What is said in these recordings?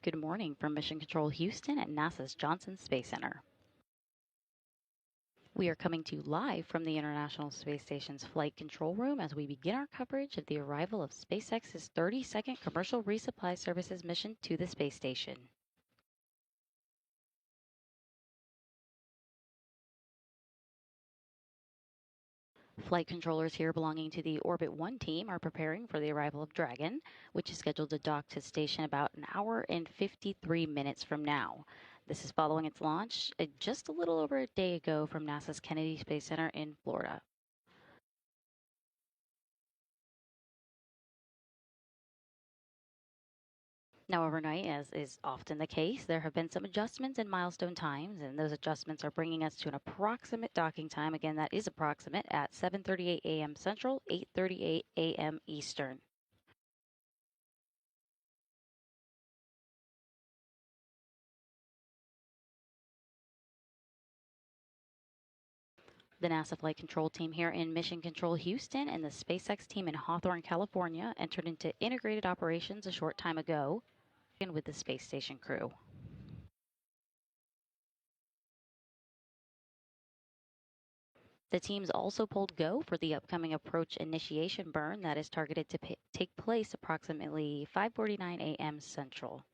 Good morning from Mission Control Houston at NASA's Johnson Space Center. We are coming to you live from the International Space Station's Flight Control Room as we begin our coverage of the arrival of SpaceX's 32nd Commercial Resupply Services mission to the space station. Flight controllers here belonging to the Orbit 1 team are preparing for the arrival of Dragon, which is scheduled to dock to the station about an hour and 53 minutes from now. This is following its launch just a little over a day ago from NASA's Kennedy Space Center in Florida. Now, overnight, as is often the case, there have been some adjustments in milestone times, and those adjustments are bringing us to an approximate docking time. Again, that is approximate at 7:38 a.m. Central, 8:38 a.m. Eastern. The NASA Flight Control team here in Mission Control Houston and the SpaceX team in Hawthorne, California entered into integrated operations a short time ago with the space station crew. The teams also pulled go for the upcoming approach initiation burn that is targeted to take place approximately 5:49 a.m. Central.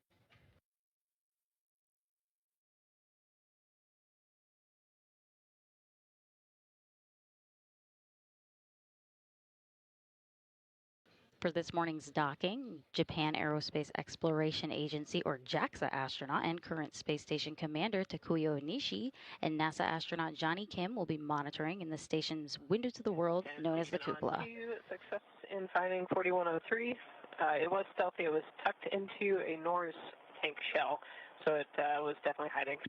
For this morning's docking, Japan Aerospace Exploration Agency, or JAXA astronaut and current space station commander Takuya Onishi and NASA astronaut Johnny Kim will be monitoring in the station's window to the world known as the cupola. Success in finding 4103. It was stealthy. It was tucked into a Norse tank shell, so it was definitely hiding.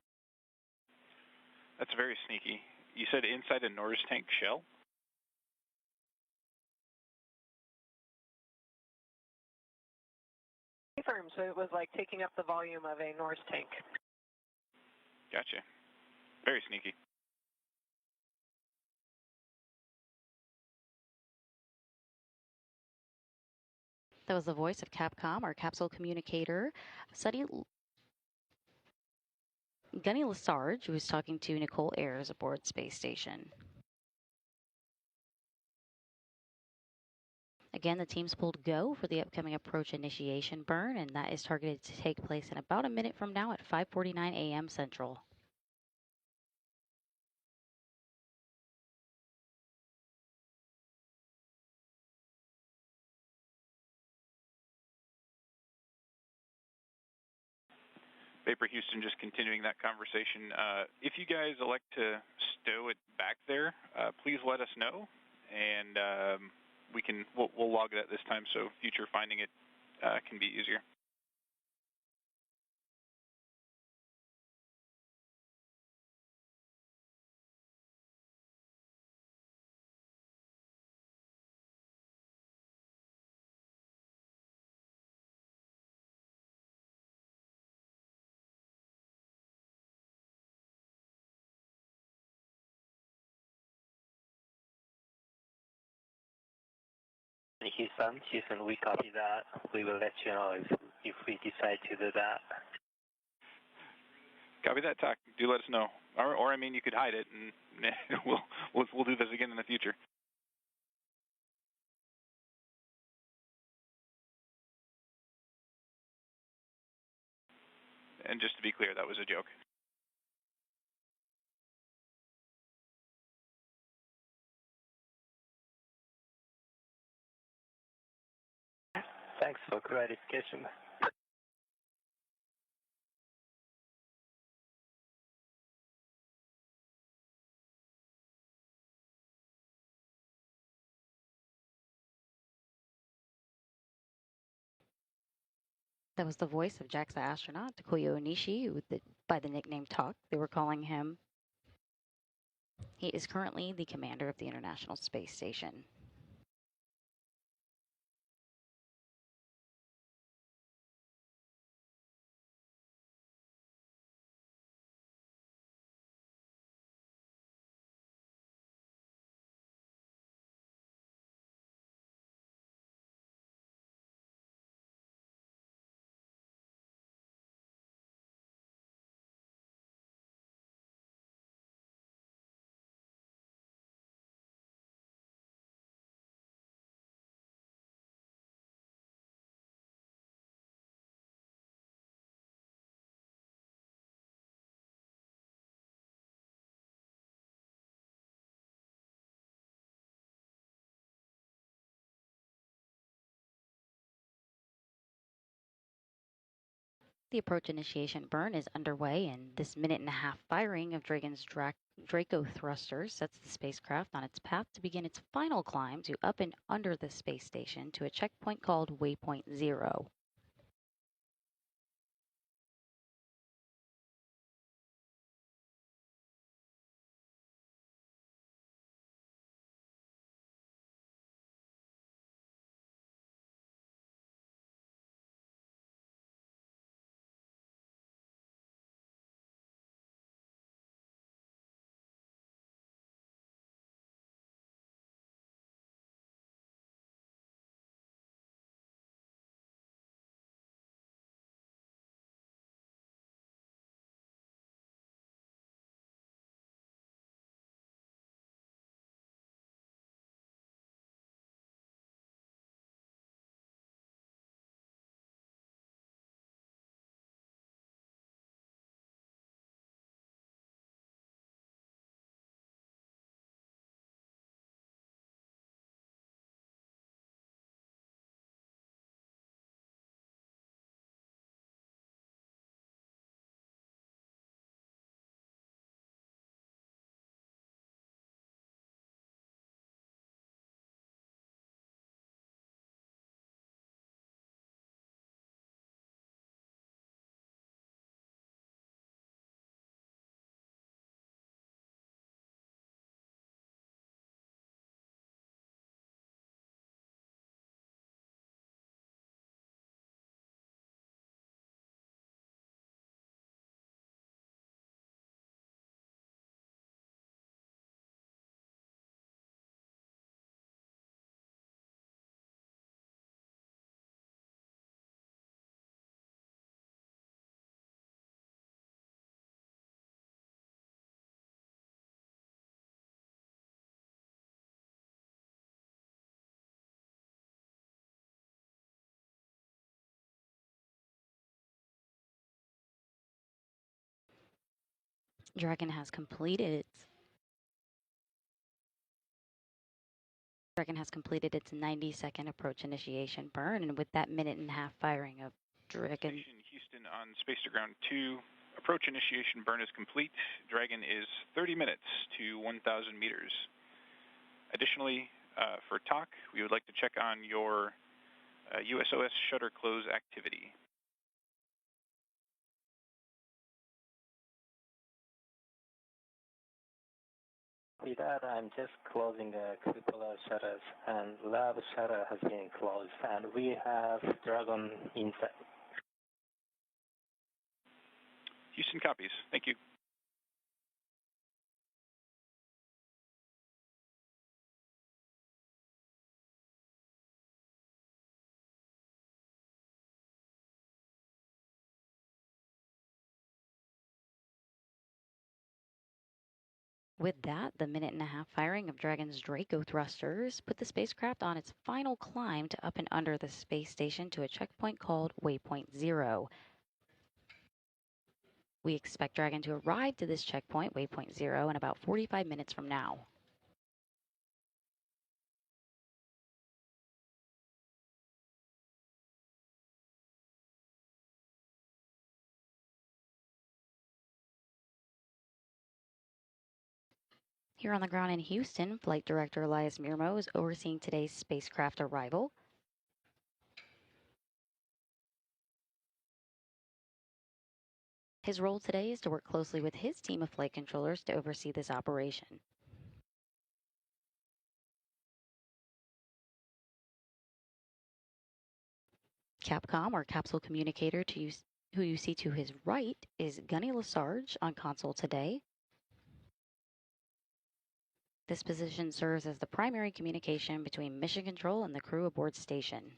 That's very sneaky. You said inside a Norse tank shell? Confirmed, so it was like taking up the volume of a Norse tank. Gotcha. Very sneaky. That was the voice of Capcom, our capsule communicator, Gunny Lesarge, who was talking to Nicole Ayers aboard Space Station. Again, the teams pulled go for the upcoming approach initiation burn, and that is targeted to take place in about a minute from now at 5:49 a.m. Central. Vapor Houston, just continuing that conversation. If you guys elect to stow it back there, please let us know, and we'll log that this time so future finding it can be easier. Houston, we copy that. We will let you know if we decide to do that. Copy that, TAC. Do let us know. Or I mean, you could hide it, and we'll do this again in the future. And just to be clear, that was a joke. Thanks for clarification. That was the voice of JAXA astronaut Takuya Onishi, by the nickname Tuck, they were calling him. He is currently the commander of the International Space Station. The approach initiation burn is underway, and this minute-and-a-half firing of Dragon's Draco thrusters sets the spacecraft on its path to begin its final climb to up and under the space station to a checkpoint called Waypoint Zero. Dragon has completed its 90-second approach initiation burn, and with that minute-and-a-half firing of Dragon... Station Houston on Space to Ground 2. Approach initiation burn is complete. Dragon is 30 minutes to 1,000 meters. Additionally, for TOC, we would like to check on your USOS shutter close activity. With that, I'm just closing the cupola shutters, and lab shutter has been closed, and we have Dragon inside. Houston copies. Thank you. With that, the minute-and-a-half firing of Dragon's Draco thrusters put the spacecraft on its final climb to up and under the space station to a checkpoint called Waypoint Zero. We expect Dragon to arrive to this checkpoint, Waypoint Zero, in about 45 minutes from now. Here on the ground in Houston, Flight Director Elias Mirmo is overseeing today's spacecraft arrival. His role today is to work closely with his team of flight controllers to oversee this operation. Capcom, or capsule communicator, who you see to his right, is Gunny Lesarge on console today. This position serves as the primary communication between mission control and the crew aboard station.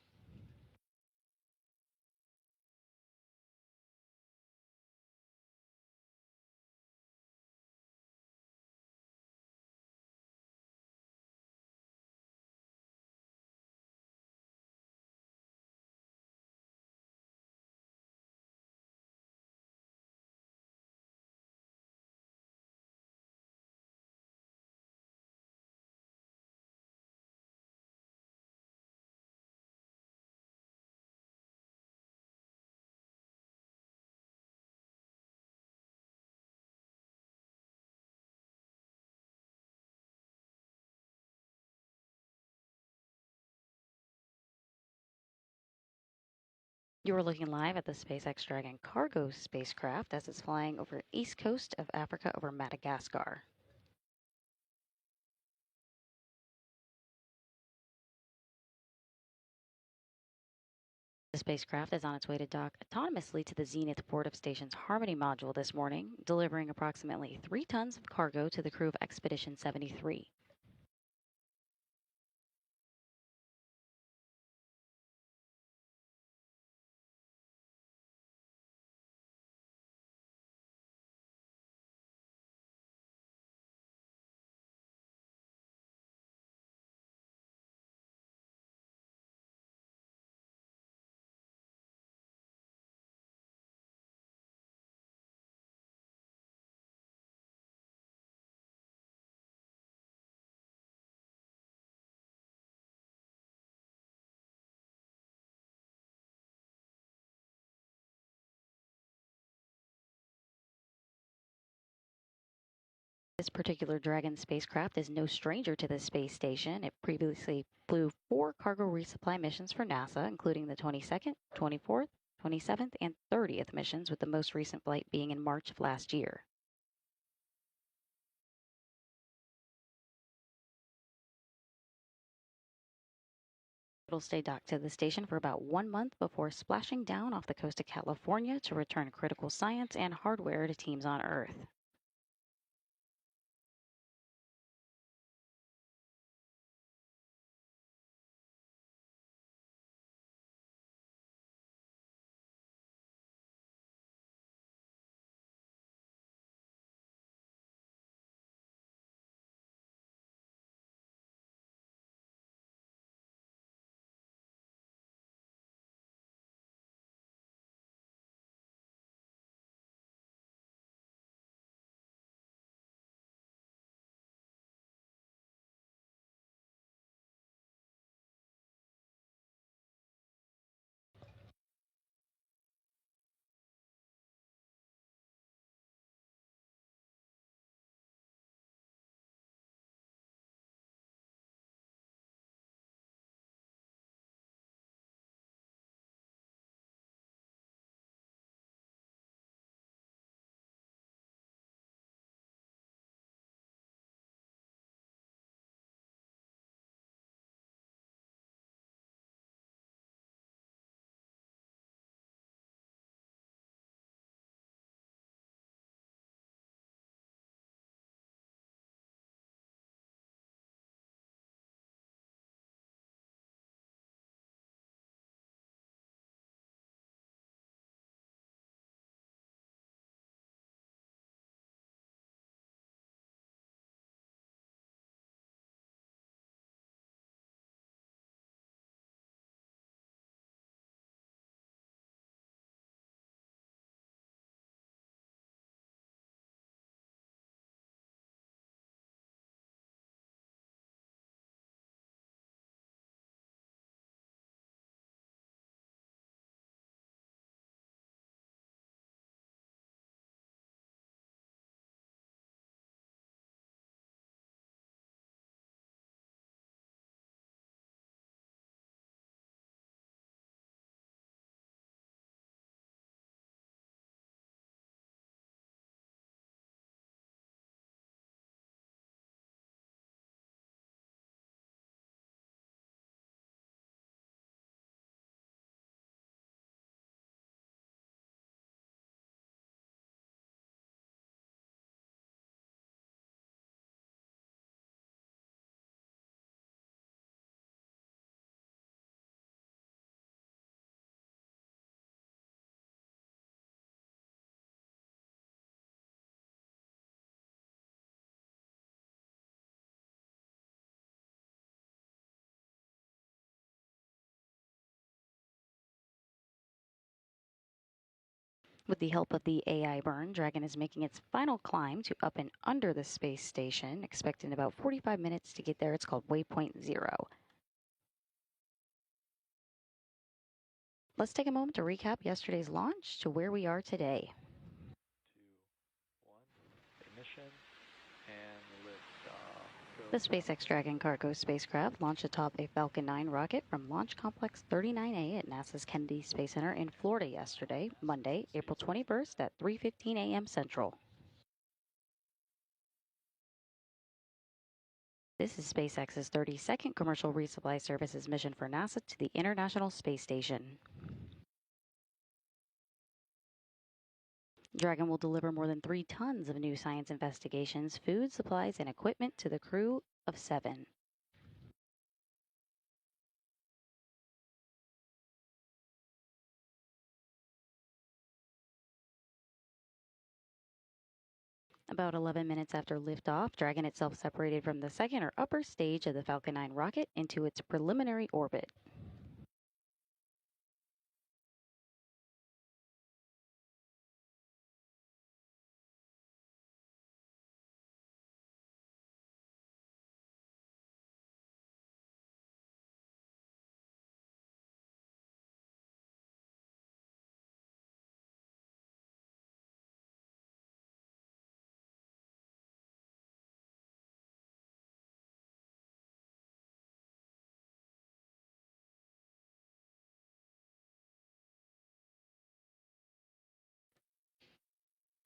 You are looking live at the SpaceX Dragon cargo spacecraft as it's flying over the east coast of Africa over Madagascar. The spacecraft is on its way to dock autonomously to the Zenith port of station's Harmony module this morning, delivering approximately 3 tons of cargo to the crew of Expedition 73. This particular Dragon spacecraft is no stranger to the space station. It previously flew 4 cargo resupply missions for NASA, including the 22nd, 24th, 27th, and 30th missions, with the most recent flight being in March of last year. It'll stay docked to the station for about 1 month before splashing down off the coast of California to return critical science and hardware to teams on Earth. With the help of the AI burn, Dragon is making its final climb to up and under the space station, expecting about 45 minutes to get there. It's called Waypoint 0. Let's take a moment to recap yesterday's launch to where we are today. 2, 1, ignition, and liftoff. Go The SpaceX Dragon cargo spacecraft launched atop a Falcon 9 rocket from Launch Complex 39A at NASA's Kennedy Space Center in Florida yesterday, Monday, April 21st at 3:15 a.m. Central. This is SpaceX's 32nd commercial resupply services mission for NASA to the International Space Station. Dragon will deliver more than 3 tons of new science investigations, food, supplies, and equipment to the crew of 7. About 11 minutes after liftoff, Dragon itself separated from the second or upper stage of the Falcon 9 rocket into its preliminary orbit.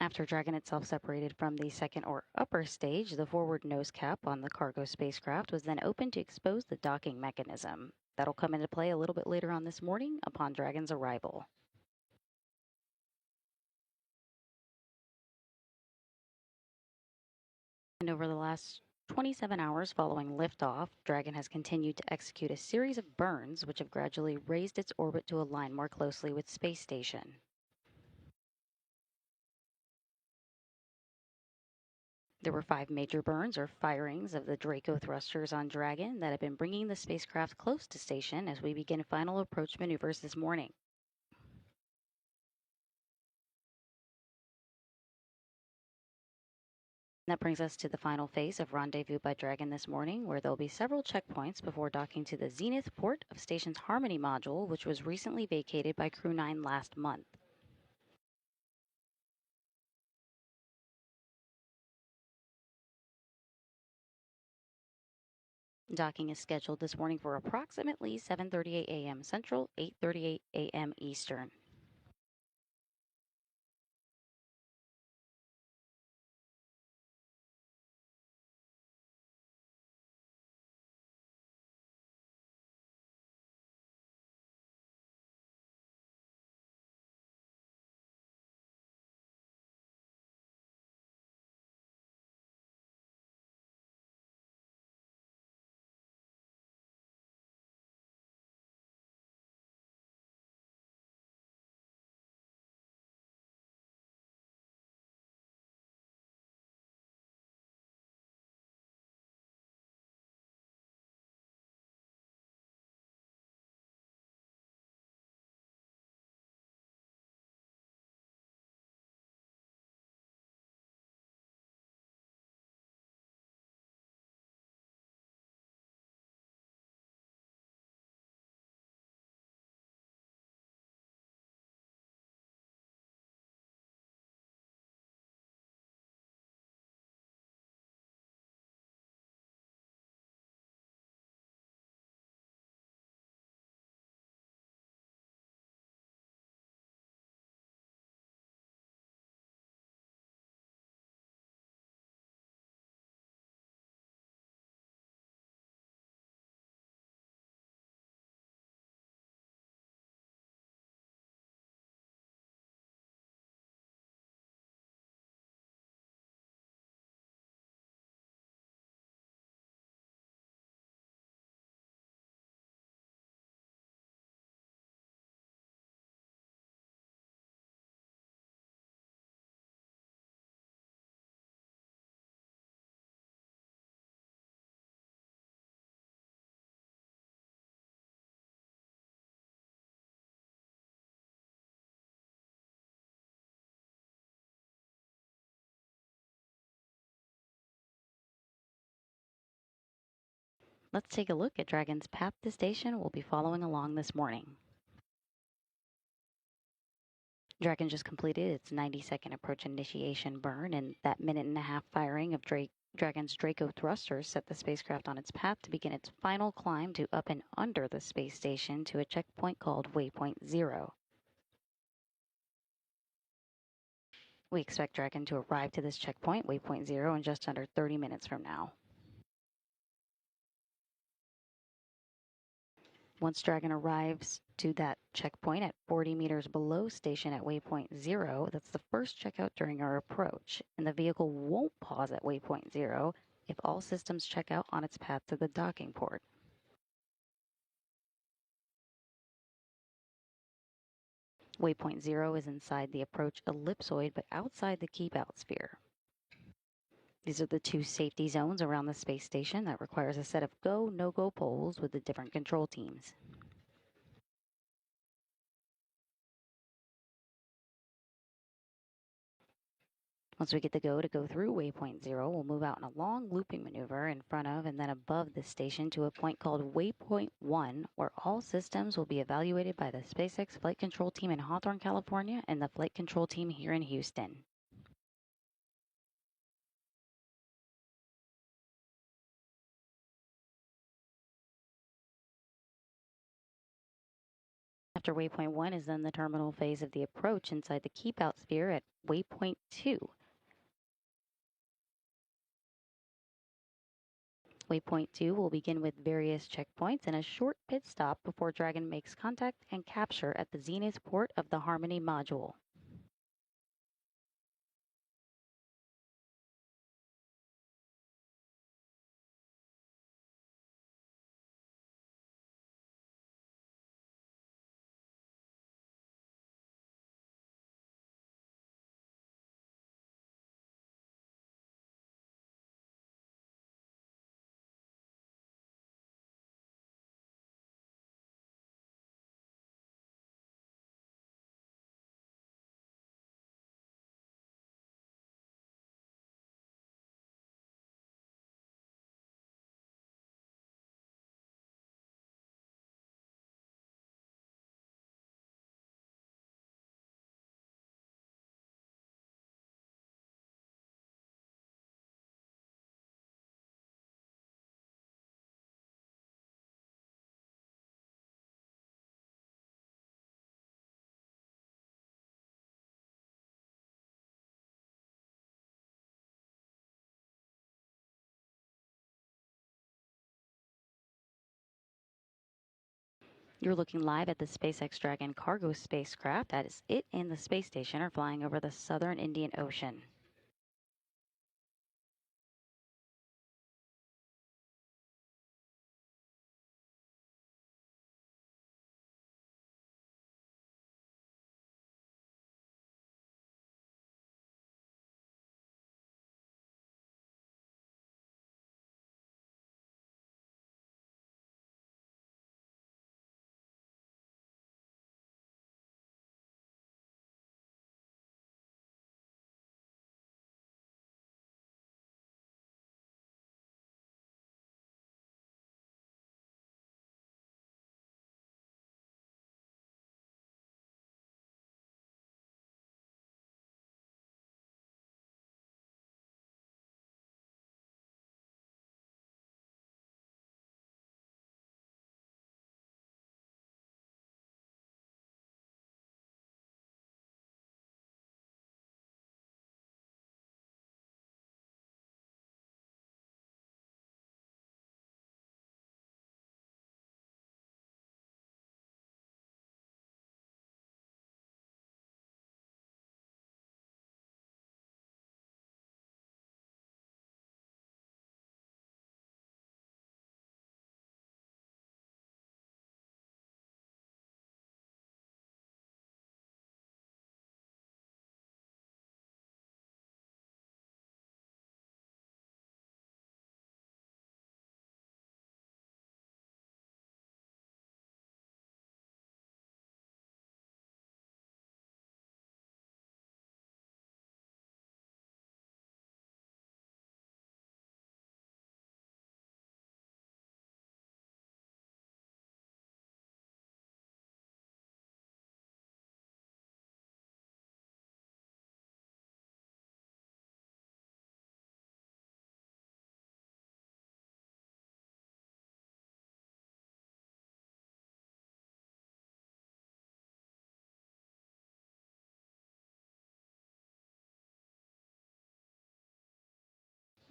After Dragon itself separated from the second or upper stage, the forward nose cap on the cargo spacecraft was then opened to expose the docking mechanism. That'll come into play a little bit later on this morning upon Dragon's arrival. And over the last 27 hours following liftoff, Dragon has continued to execute a series of burns which have gradually raised its orbit to align more closely with space station. There were 5 major burns or firings of the Draco thrusters on Dragon that have been bringing the spacecraft close to station as we begin final approach maneuvers this morning. That brings us to the final phase of rendezvous by Dragon this morning, where there'll be several checkpoints before docking to the Zenith port of station's Harmony module, which was recently vacated by Crew 9 last month. Docking is scheduled this morning for approximately 7:38 a.m. Central, 8:38 a.m. Eastern. Let's take a look at Dragon's path to station we'll be following along this morning. Dragon just completed its 90-second approach initiation burn and that minute and a half firing of Dragon's Draco thrusters set the spacecraft on its path to begin its final climb to up and under the space station to a checkpoint called Waypoint 0. We expect Dragon to arrive to this checkpoint, Waypoint 0, in just under 30 minutes from now. Once Dragon arrives to that checkpoint at 40 meters below station at Waypoint 0, that's the first checkout during our approach, and the vehicle won't pause at Waypoint 0 if all systems check out on its path to the docking port. Waypoint 0 is inside the approach ellipsoid but outside the keep-out sphere. These are the two safety zones around the space station that requires a set of go, no-go poles with the different control teams. Once we get the go to go through Waypoint 0, we'll move out in a long looping maneuver in front of and then above the station to a point called Waypoint 1, where all systems will be evaluated by the SpaceX Flight Control Team in Hawthorne, California, and the Flight Control Team here in Houston. After Waypoint 1 is then the terminal phase of the approach inside the keep-out sphere at Waypoint 2. Waypoint 2 will begin with various checkpoints and a short pit stop before Dragon makes contact and capture at the Zenith port of the Harmony module. You're looking live at the SpaceX Dragon cargo spacecraft. That is it and the space station are flying over the southern Indian Ocean.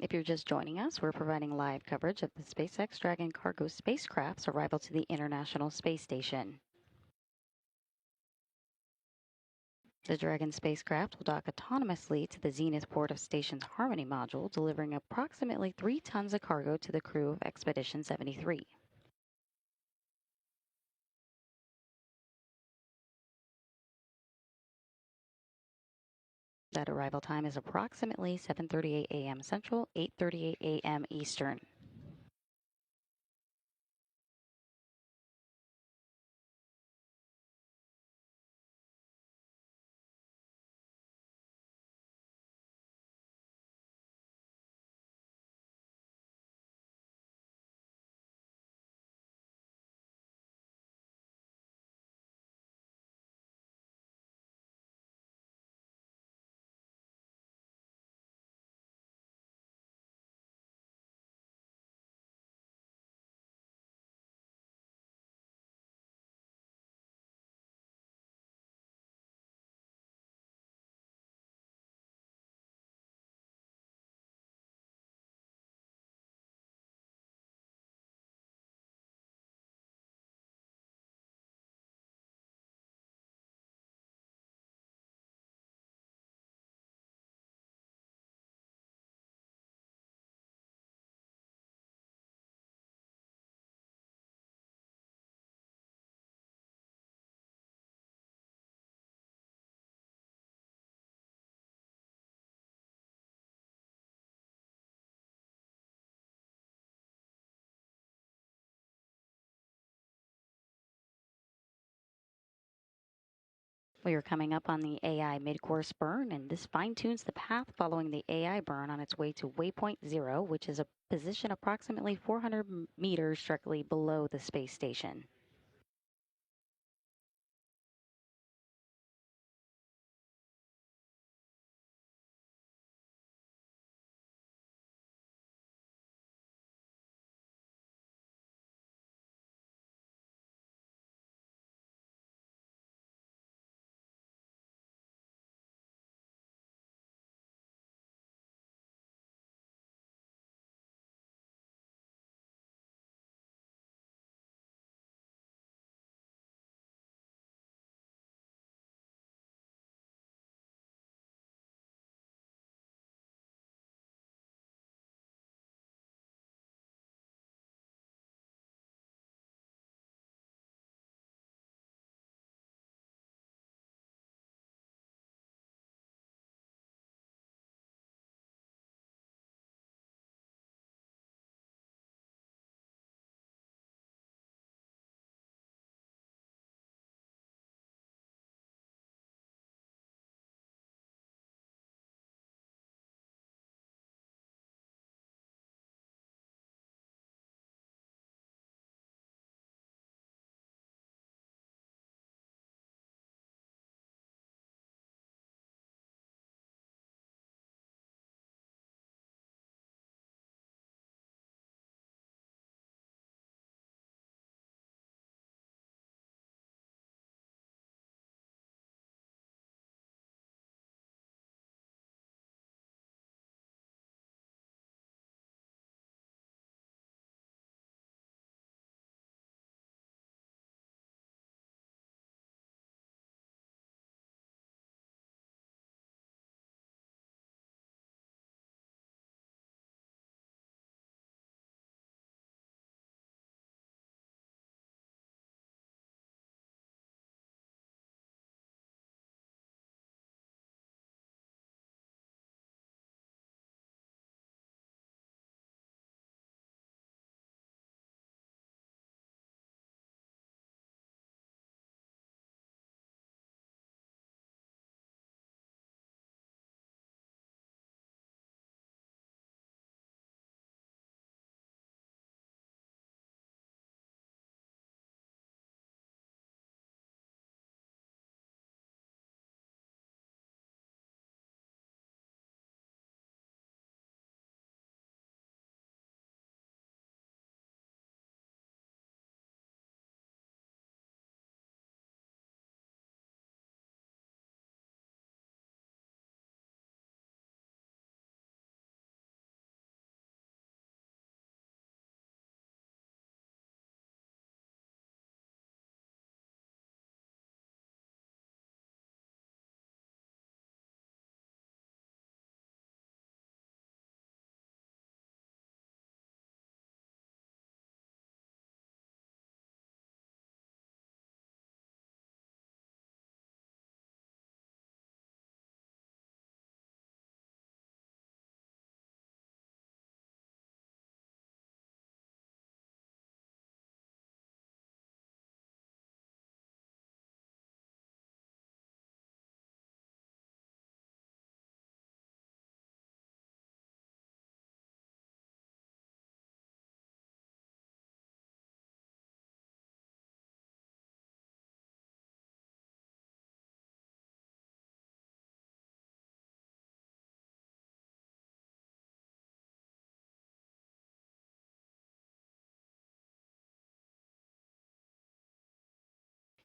If you're just joining us, we're providing live coverage of the SpaceX Dragon cargo spacecraft's arrival to the International Space Station. The Dragon spacecraft will dock autonomously to the zenith port of station's Harmony module, delivering approximately 3 tons of cargo to the crew of Expedition 73. That arrival time is approximately 7:38 a.m. Central, 8:38 a.m. Eastern. We are coming up on the AI mid-course burn, and this fine-tunes the path following the AI burn on its way to waypoint 0, which is a position approximately 400 meters directly below the space station.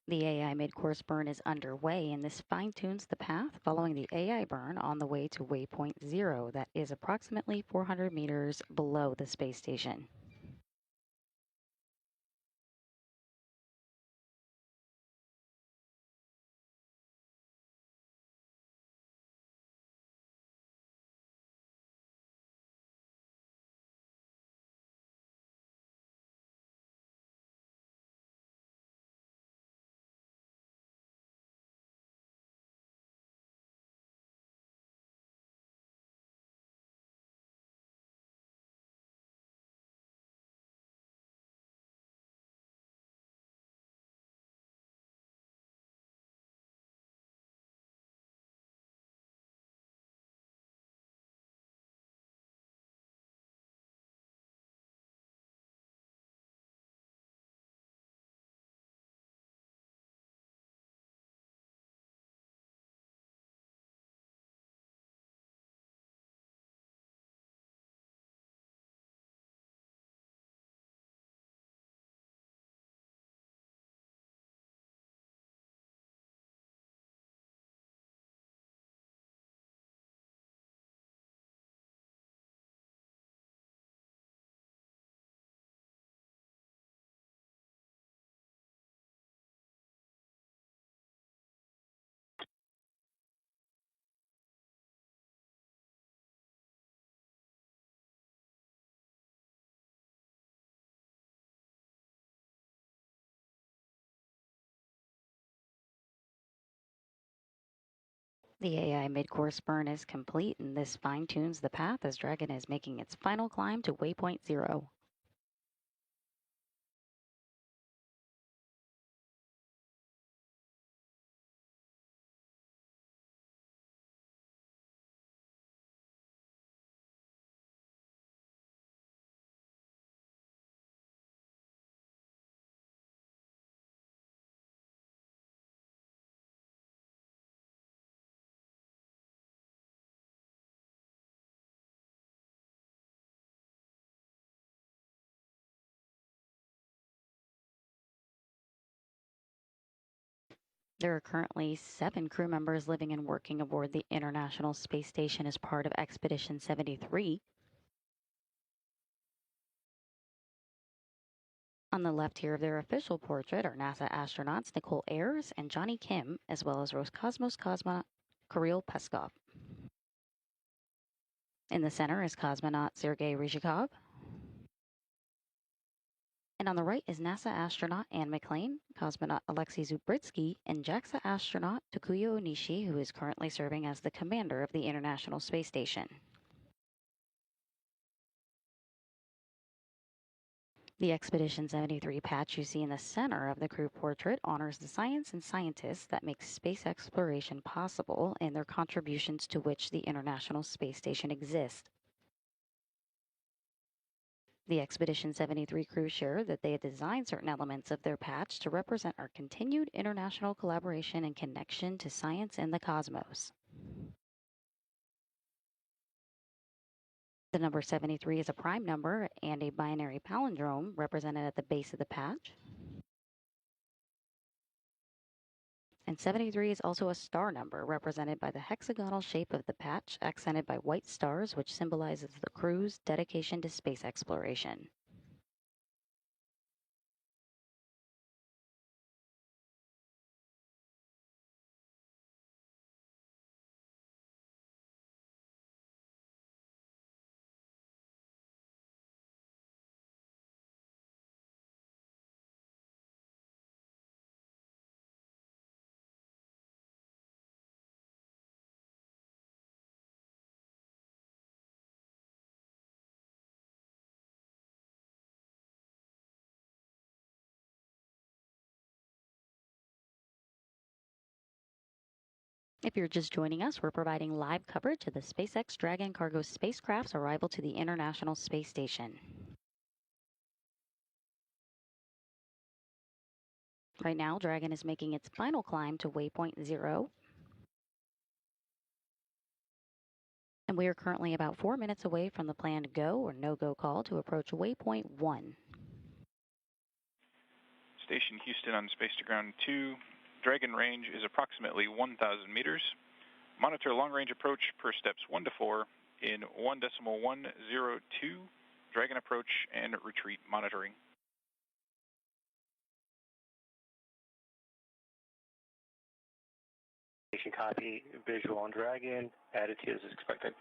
The AI mid-course burn is underway, and this fine-tunes the path following the AI burn on the way to waypoint 0, that is approximately 400 meters below the space station. The AI mid-course burn is complete, and this fine-tunes the path as Dragon is making its final climb to waypoint 0. There are currently 7 crew members living and working aboard the International Space Station as part of Expedition 73. On the left here of their official portrait are NASA astronauts Nicole Ayers and Johnny Kim, as well as Roscosmos cosmonaut Kirill Peskov. In the center is cosmonaut Sergei Ryzhikov. And on the right is NASA astronaut Anne McClain, cosmonaut Alexei Zubritsky, and JAXA astronaut Takuya Onishi, who is currently serving as the commander of the International Space Station. The Expedition 73 patch you see in the center of the crew portrait honors the science and scientists that make space exploration possible and their contributions to which the International Space Station exists. The Expedition 73 crew share that they had designed certain elements of their patch to represent our continued international collaboration and connection to science and the cosmos. The number 73 is a prime number and a binary palindrome represented at the base of the patch. And 73 is also a star number represented by the hexagonal shape of the patch accented by white stars, which symbolizes the crew's dedication to space exploration. If you're just joining us, we're providing live coverage of the SpaceX Dragon cargo spacecraft's arrival to the International Space Station. Right now, Dragon is making its final climb to waypoint 0. And we are currently about 4 minutes away from the planned go or no-go call to approach waypoint 1. Station Houston on Space to Ground 2. Dragon range is approximately 1,000 meters. Monitor long-range approach per steps 1 to 4 in 1.102 Dragon approach and retreat monitoring. Station copy, visual on Dragon, attitude is expected.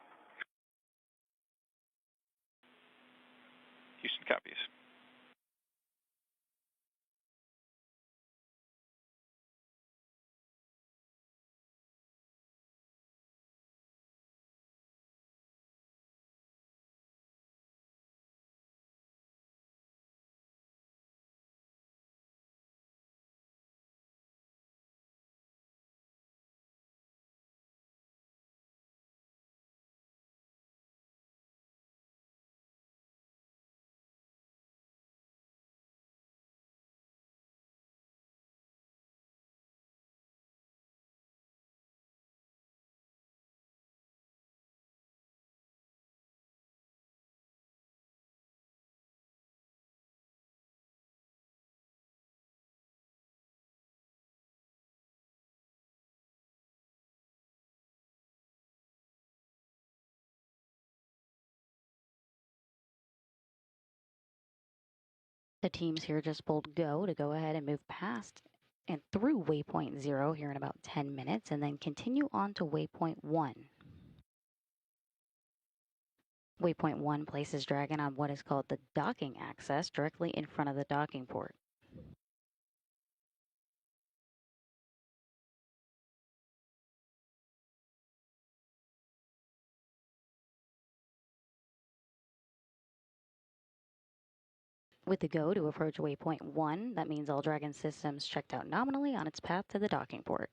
Houston copies. The teams here just pulled go to go ahead and move past and through waypoint 0 here in about 10 minutes and then continue on to waypoint 1. Waypoint 1 places Dragon on what is called the docking axis directly in front of the docking port. With the go to approach waypoint 1, that means all Dragon systems checked out nominally on its path to the docking port.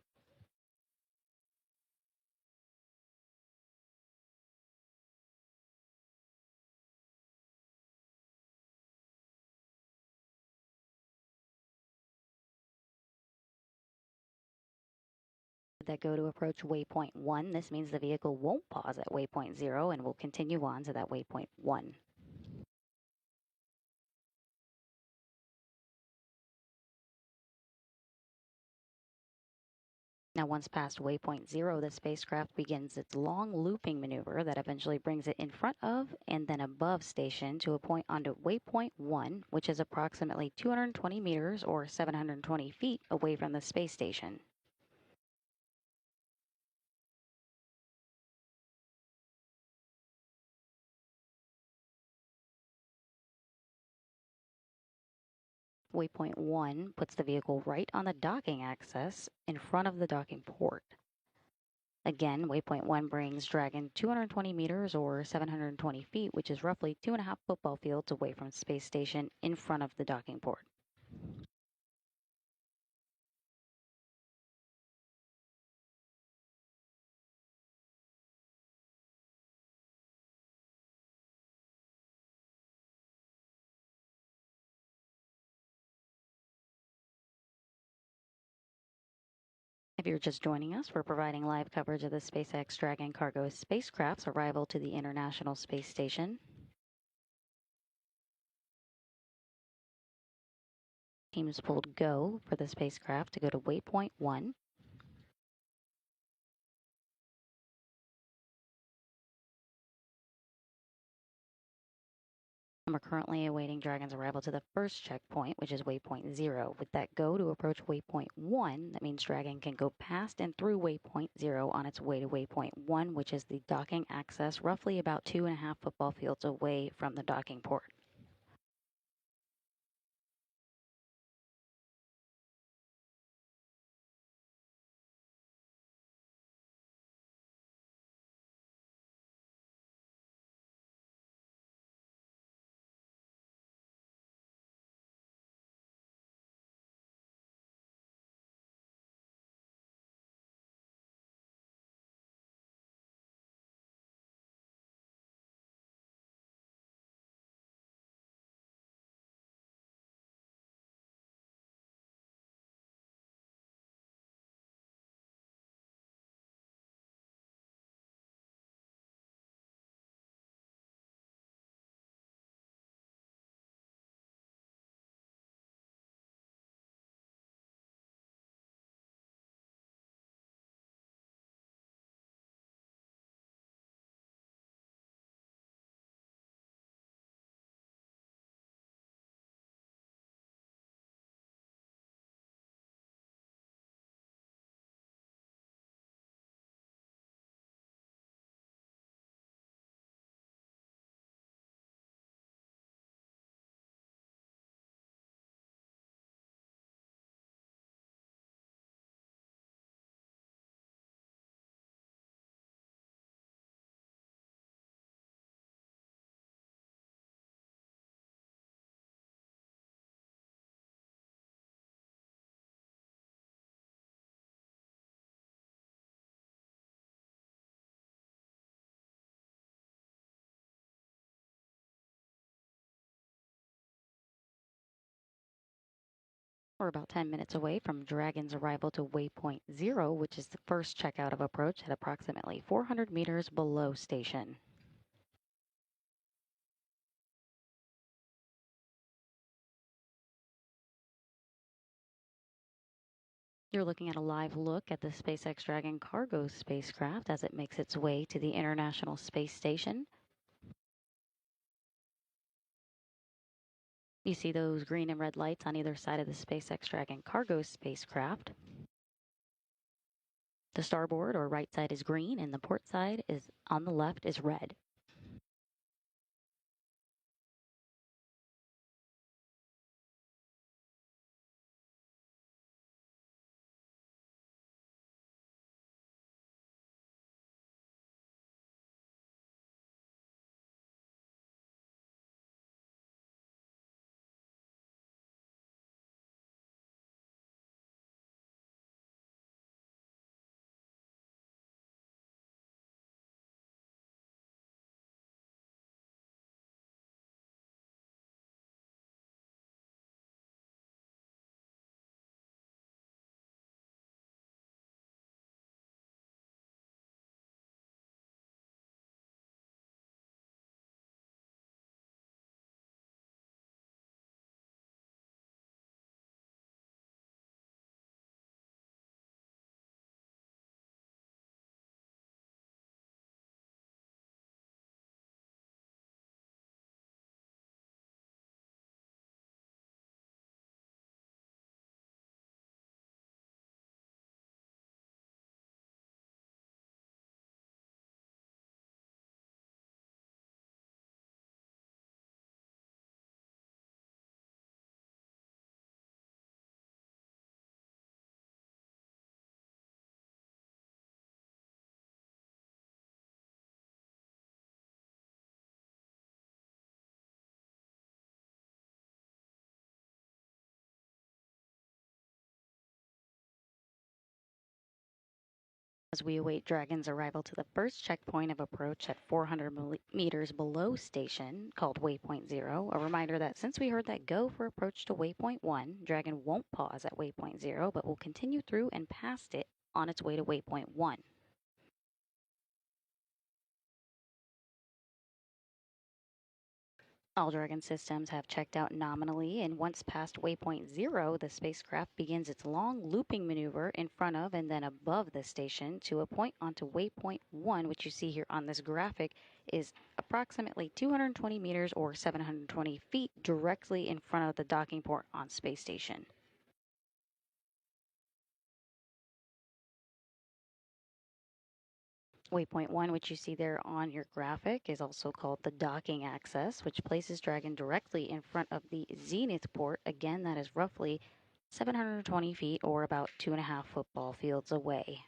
With that go to approach waypoint 1, this means the vehicle won't pause at waypoint 0 and will continue on to that waypoint 1. Now, once past waypoint 0, the spacecraft begins its long looping maneuver that eventually brings it in front of and then above station to a point onto waypoint 1, which is approximately 220 meters or 720 feet away from the space station. Waypoint 1 puts the vehicle right on the docking axis in front of the docking port. Again, waypoint 1 brings Dragon 220 meters or 720 feet, which is roughly 2.5 football fields away from space station in front of the docking port. If you're just joining us, we're providing live coverage of the SpaceX Dragon cargo spacecraft's arrival to the International Space Station. Teams pulled go for the spacecraft to go to waypoint 1. And we're currently awaiting Dragon's arrival to the first checkpoint, which is waypoint 0. With that go to approach waypoint 1, that means Dragon can go past and through waypoint 0 on its way to waypoint 1, which is the docking access, roughly about 2.5 football fields away from the docking port. We're about 10 minutes away from Dragon's arrival to waypoint 0, which is the first checkout of approach at approximately 400 meters below station. You're looking at a live look at the SpaceX Dragon cargo spacecraft as it makes its way to the International Space Station. You see those green and red lights on either side of the SpaceX Dragon cargo spacecraft. The starboard or right side is green and the port side is on the left is red. As we await Dragon's arrival to the first checkpoint of approach at 400 meters below station, called Waypoint 0, a reminder that since we heard that go for approach to Waypoint 1, Dragon won't pause at Waypoint 0, but will continue through and past it on its way to Waypoint 1. All Dragon systems have checked out nominally, and once past waypoint 0, the spacecraft begins its long looping maneuver in front of and then above the station to a point onto waypoint 1, which you see here on this graphic is approximately 220 meters or 720 feet directly in front of the docking port on Space Station. Waypoint 1, which you see there on your graphic, is also called the docking axis, which places Dragon directly in front of the zenith port. Again, that is roughly 720 feet or about 2.5 football fields away.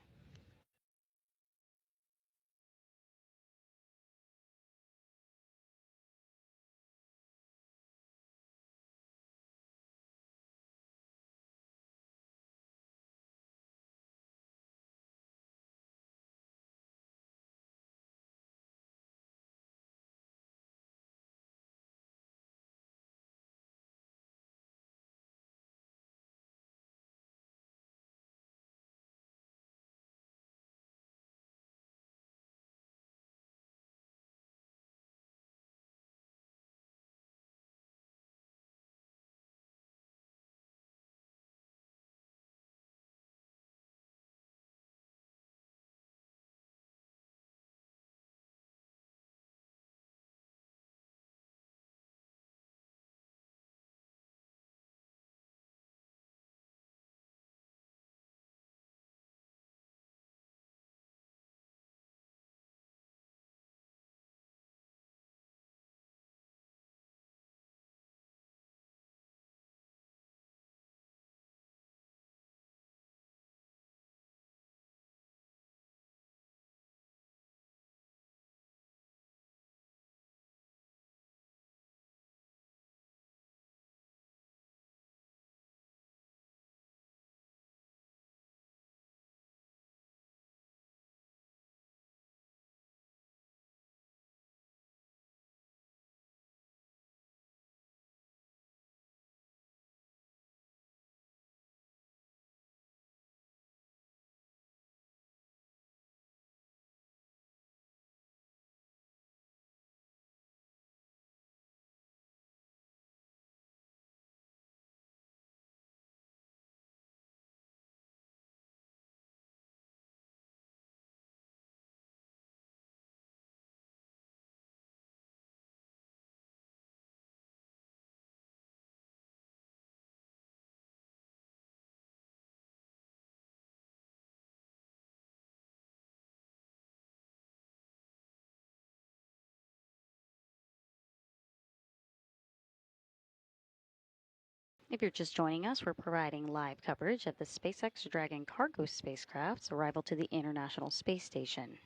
If you're just joining us, we're providing live coverage of the SpaceX Dragon cargo spacecraft's arrival to the International Space Station.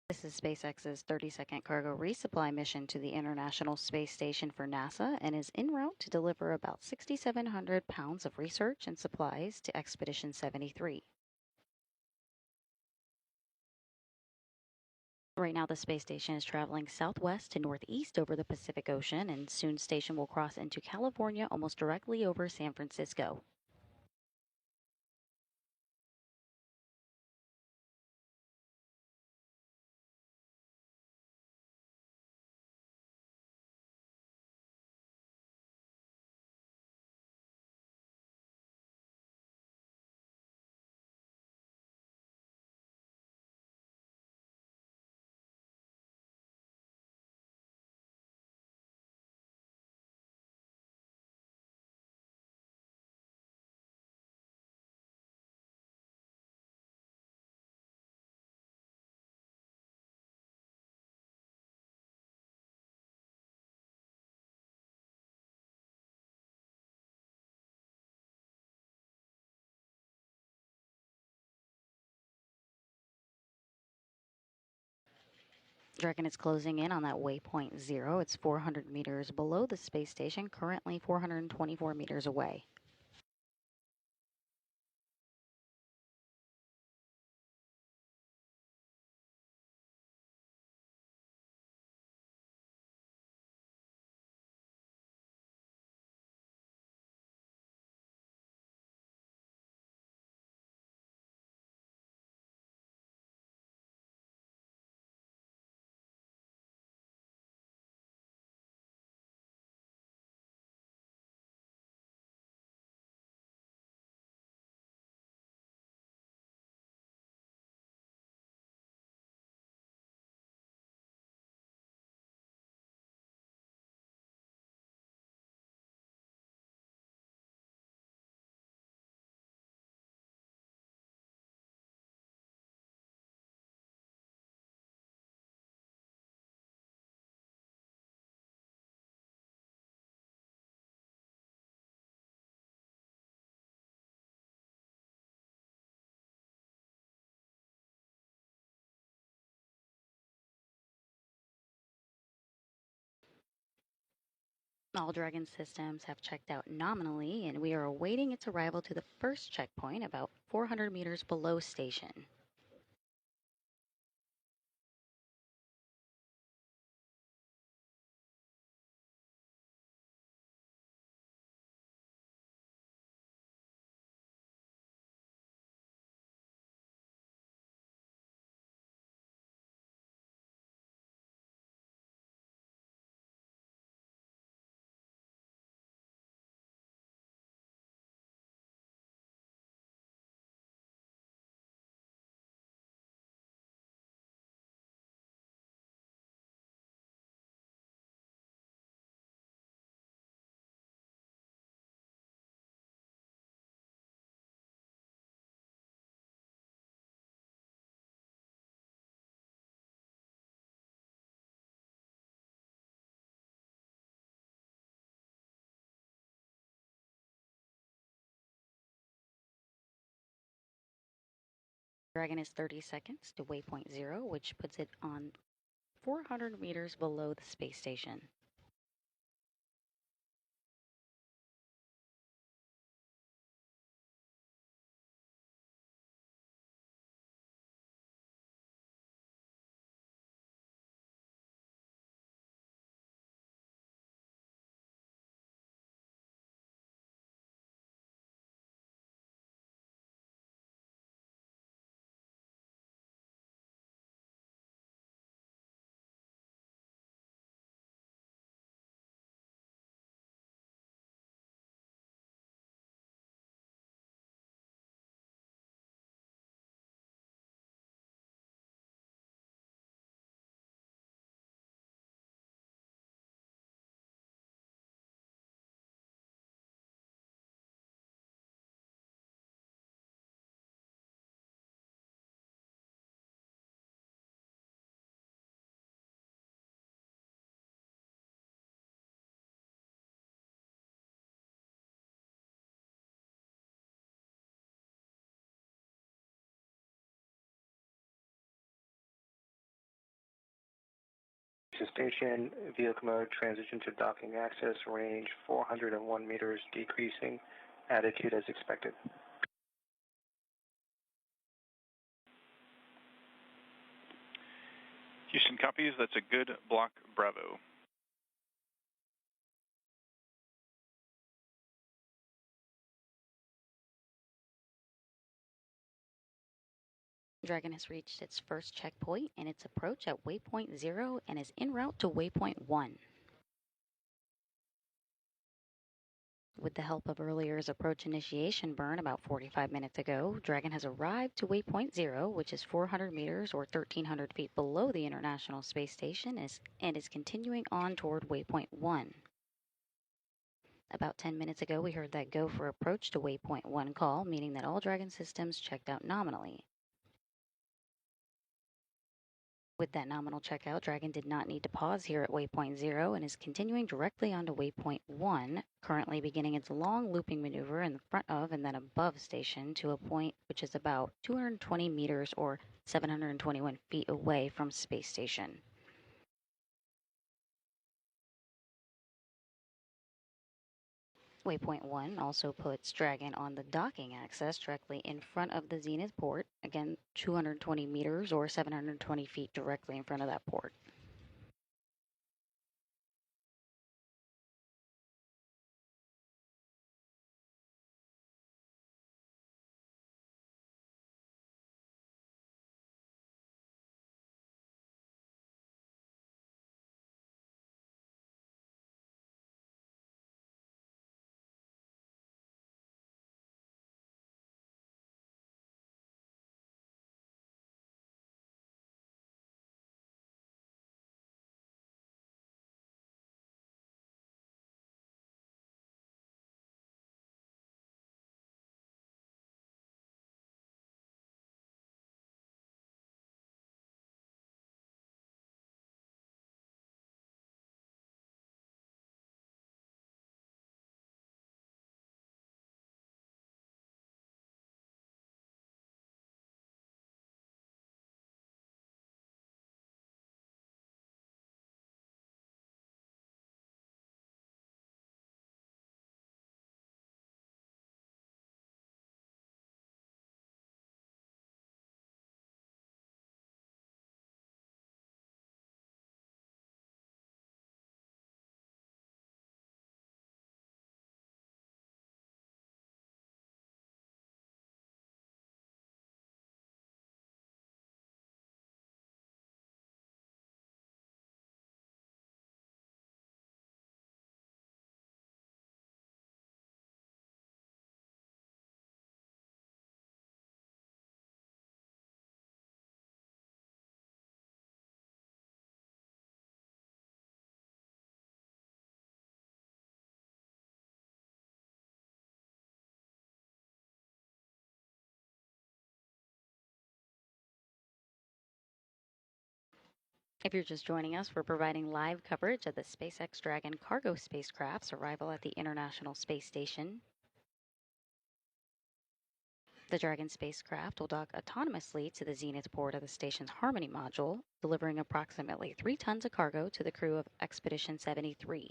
This is SpaceX's 30-second cargo resupply mission to the International Space Station for NASA and is en route to deliver about 6,700 pounds of research and supplies to Expedition 73. Right now, the space station is traveling southwest to northeast over the Pacific Ocean, and soon station will cross into California almost directly over San Francisco. Dragon is closing in on that waypoint 0. It's 400 meters below the space station, currently 424 meters away. All Dragon systems have checked out nominally, and we are awaiting its arrival to the first checkpoint about 400 meters below station. Dragon is 30 seconds to waypoint 0, which puts it on 400 meters below the space station. Station, vehicle mode, transition to docking access, range 401 meters, decreasing, attitude as expected. Houston copies. That's a good block, Bravo. Dragon has reached its first checkpoint in its approach at waypoint 0 and is en route to waypoint 1. With the help of earlier's approach initiation burn about 45 minutes ago, Dragon has arrived to waypoint 0, which is 400 meters or 1,300 feet below the International Space Station, and is continuing on toward waypoint 1. About 10 minutes ago, we heard that go for approach to waypoint 1 call, meaning that all Dragon systems checked out nominally. With that nominal checkout, Dragon did not need to pause here at waypoint 0 and is continuing directly onto waypoint 1, currently beginning its long looping maneuver in front of and then above station to a point which is about 220 meters or 721 feet away from space station. Waypoint 1 also puts Dragon on the docking axis directly in front of the Zenith port, again 220 meters or 720 feet directly in front of that port. If you're just joining us, we're providing live coverage of the SpaceX Dragon cargo spacecraft's arrival at the International Space Station. The Dragon spacecraft will dock autonomously to the Zenith port of the station's Harmony module, delivering approximately 3 tons of cargo to the crew of Expedition 73.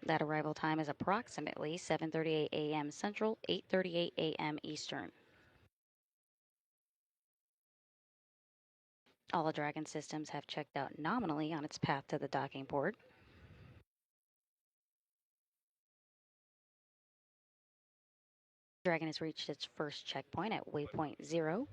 That arrival time is approximately 7:38 a.m. Central, 8:38 a.m. Eastern. All the Dragon systems have checked out nominally on its path to the docking port. Dragon has reached its first checkpoint at waypoint 0.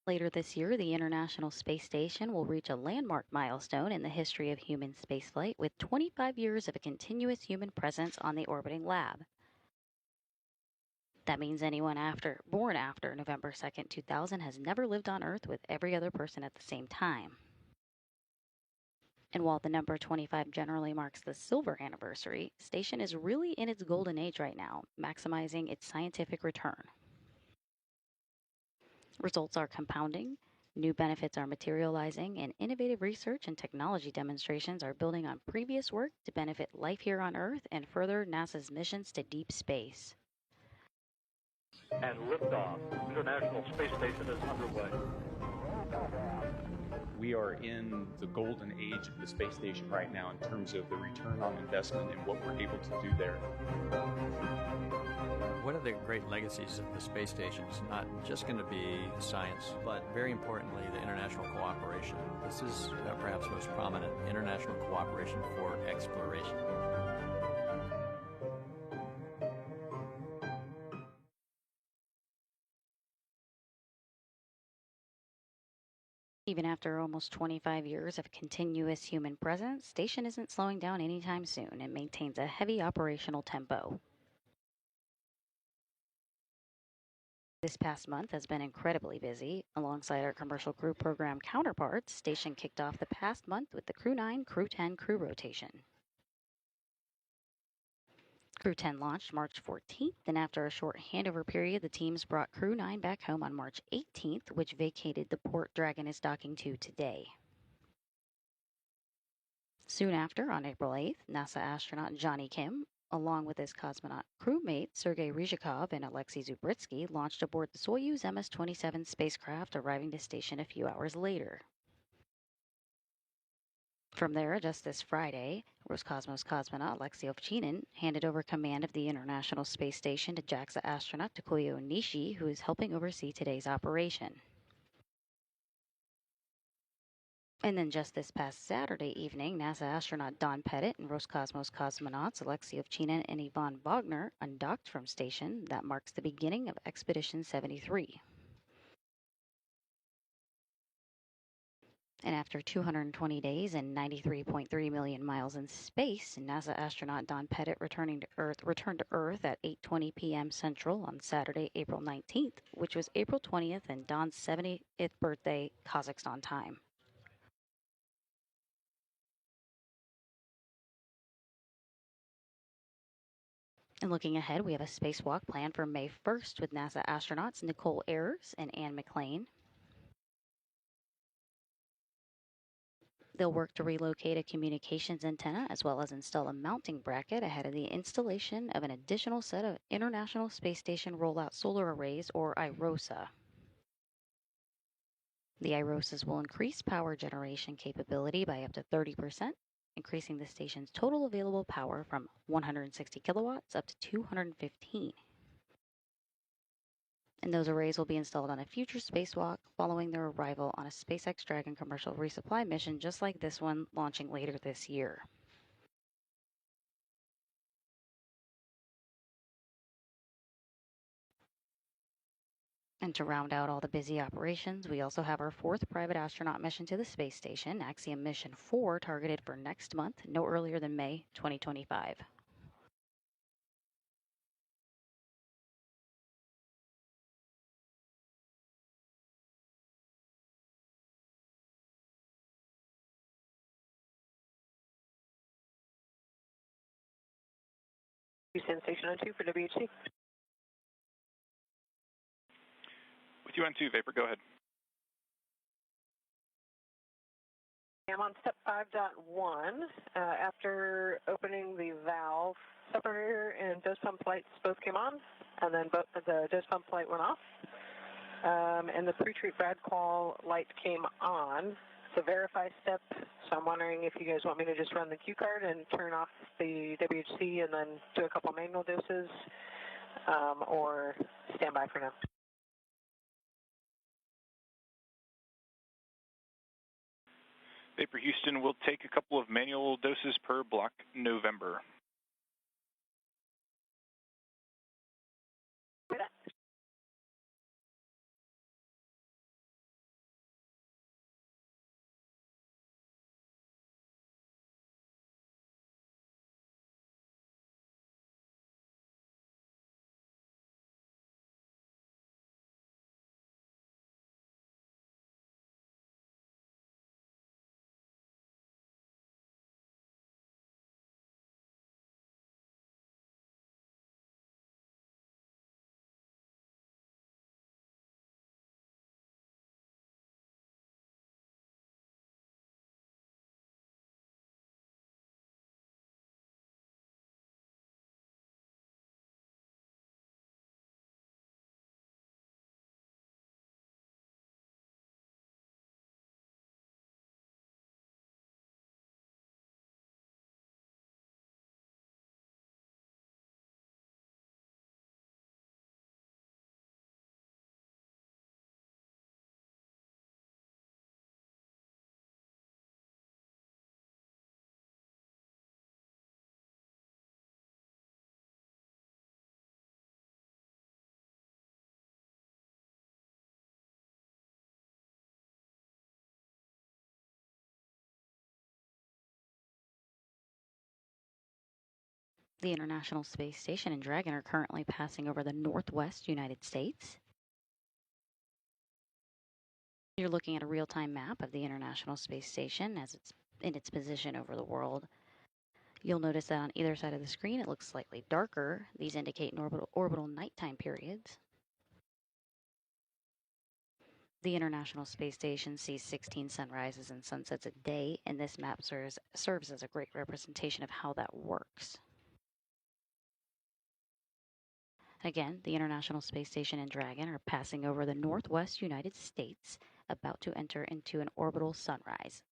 Later this year, the International Space Station will reach a landmark milestone in the history of human spaceflight with 25 years of a continuous human presence on the orbiting lab. That means anyone born after November 2nd, 2000 has never lived on Earth with every other person at the same time. And while the number 25 generally marks the silver anniversary, Station is really in its golden age right now, maximizing its scientific return. Results are compounding, new benefits are materializing, and innovative research and technology demonstrations are building on previous work to benefit life here on Earth and further NASA's missions to deep space. And liftoff. International Space Station is underway. We are in the golden age of the space station right now in terms of the return on investment and what we're able to do there. One of the great legacies of the space station is not just going to be science, but very importantly, the international cooperation. This is perhaps most prominent, international cooperation for exploration. Even after almost 25 years of continuous human presence, Station isn't slowing down anytime soon and maintains a heavy operational tempo. This past month has been incredibly busy. Alongside our commercial crew program counterparts, Station kicked off the past month with the Crew 9, Crew 10 crew rotation. Crew 10 launched March 14th, and after a short handover period, the teams brought Crew 9 back home on March 18th, which vacated the port Dragon is docking to today. Soon after, on April 8th, NASA astronaut Johnny Kim, along with his cosmonaut crewmate Sergei Ryzhikov and Alexei Zubritsky, launched aboard the Soyuz MS-27 spacecraft, arriving to Station a few hours later. From there, just this Friday, Roscosmos cosmonaut Alexei Ovchinin handed over command of the International Space Station to JAXA astronaut Takuya Onishi, who is helping oversee today's operation. And then just this past Saturday evening, NASA astronaut Don Pettit and Roscosmos cosmonauts Alexei Ovchinin and Ivan Wagner undocked from Station. That marks the beginning of Expedition 73. And after 220 days and 93.3 million miles in space, NASA astronaut Don Pettit returned to Earth at 8:20 p.m. Central on Saturday, April 19th, which was April 20th and Don's 70th birthday Kazakhstan time. And looking ahead, we have a spacewalk planned for May 1st with NASA astronauts Nicole Ayers and Anne McLean. They'll work to relocate a communications antenna as well as install a mounting bracket ahead of the installation of an additional set of International Space Station Rollout Solar Arrays, or IROSA. The IROSAs will increase power generation capability by up to 30%, increasing the station's total available power from 160 kilowatts up to 215. And those arrays will be installed on a future spacewalk following their arrival on a SpaceX Dragon commercial resupply mission just like this one, launching later this year. And to round out all the busy operations, we also have our fourth private astronaut mission to the space station, Axiom Mission 4, targeted for next month, no earlier than May 2025. Houston Station 02 for WHC. With you on 2, Vapor, go ahead. I'm on step 5.1. After opening the valve, separator and dose pump lights both came on, and then the dose pump light went off. And the pre-treat brad qual light came on. It's a verify step, so I'm wondering if you guys want me to just run the Q card and turn off the WHC and then do a couple manual doses, or stand by for now. Vapor Houston will take a couple of manual doses per block November. The International Space Station and Dragon are currently passing over the northwest United States. You're looking at a real-time map of the International Space Station as it's in its position over the world. You'll notice that on either side of the screen it looks slightly darker. These indicate orbital nighttime periods. The International Space Station sees 16 sunrises and sunsets a day, and this map serves as a great representation of how that works. Again, the International Space Station and Dragon are passing over the northwest United States, about to enter into an orbital sunrise.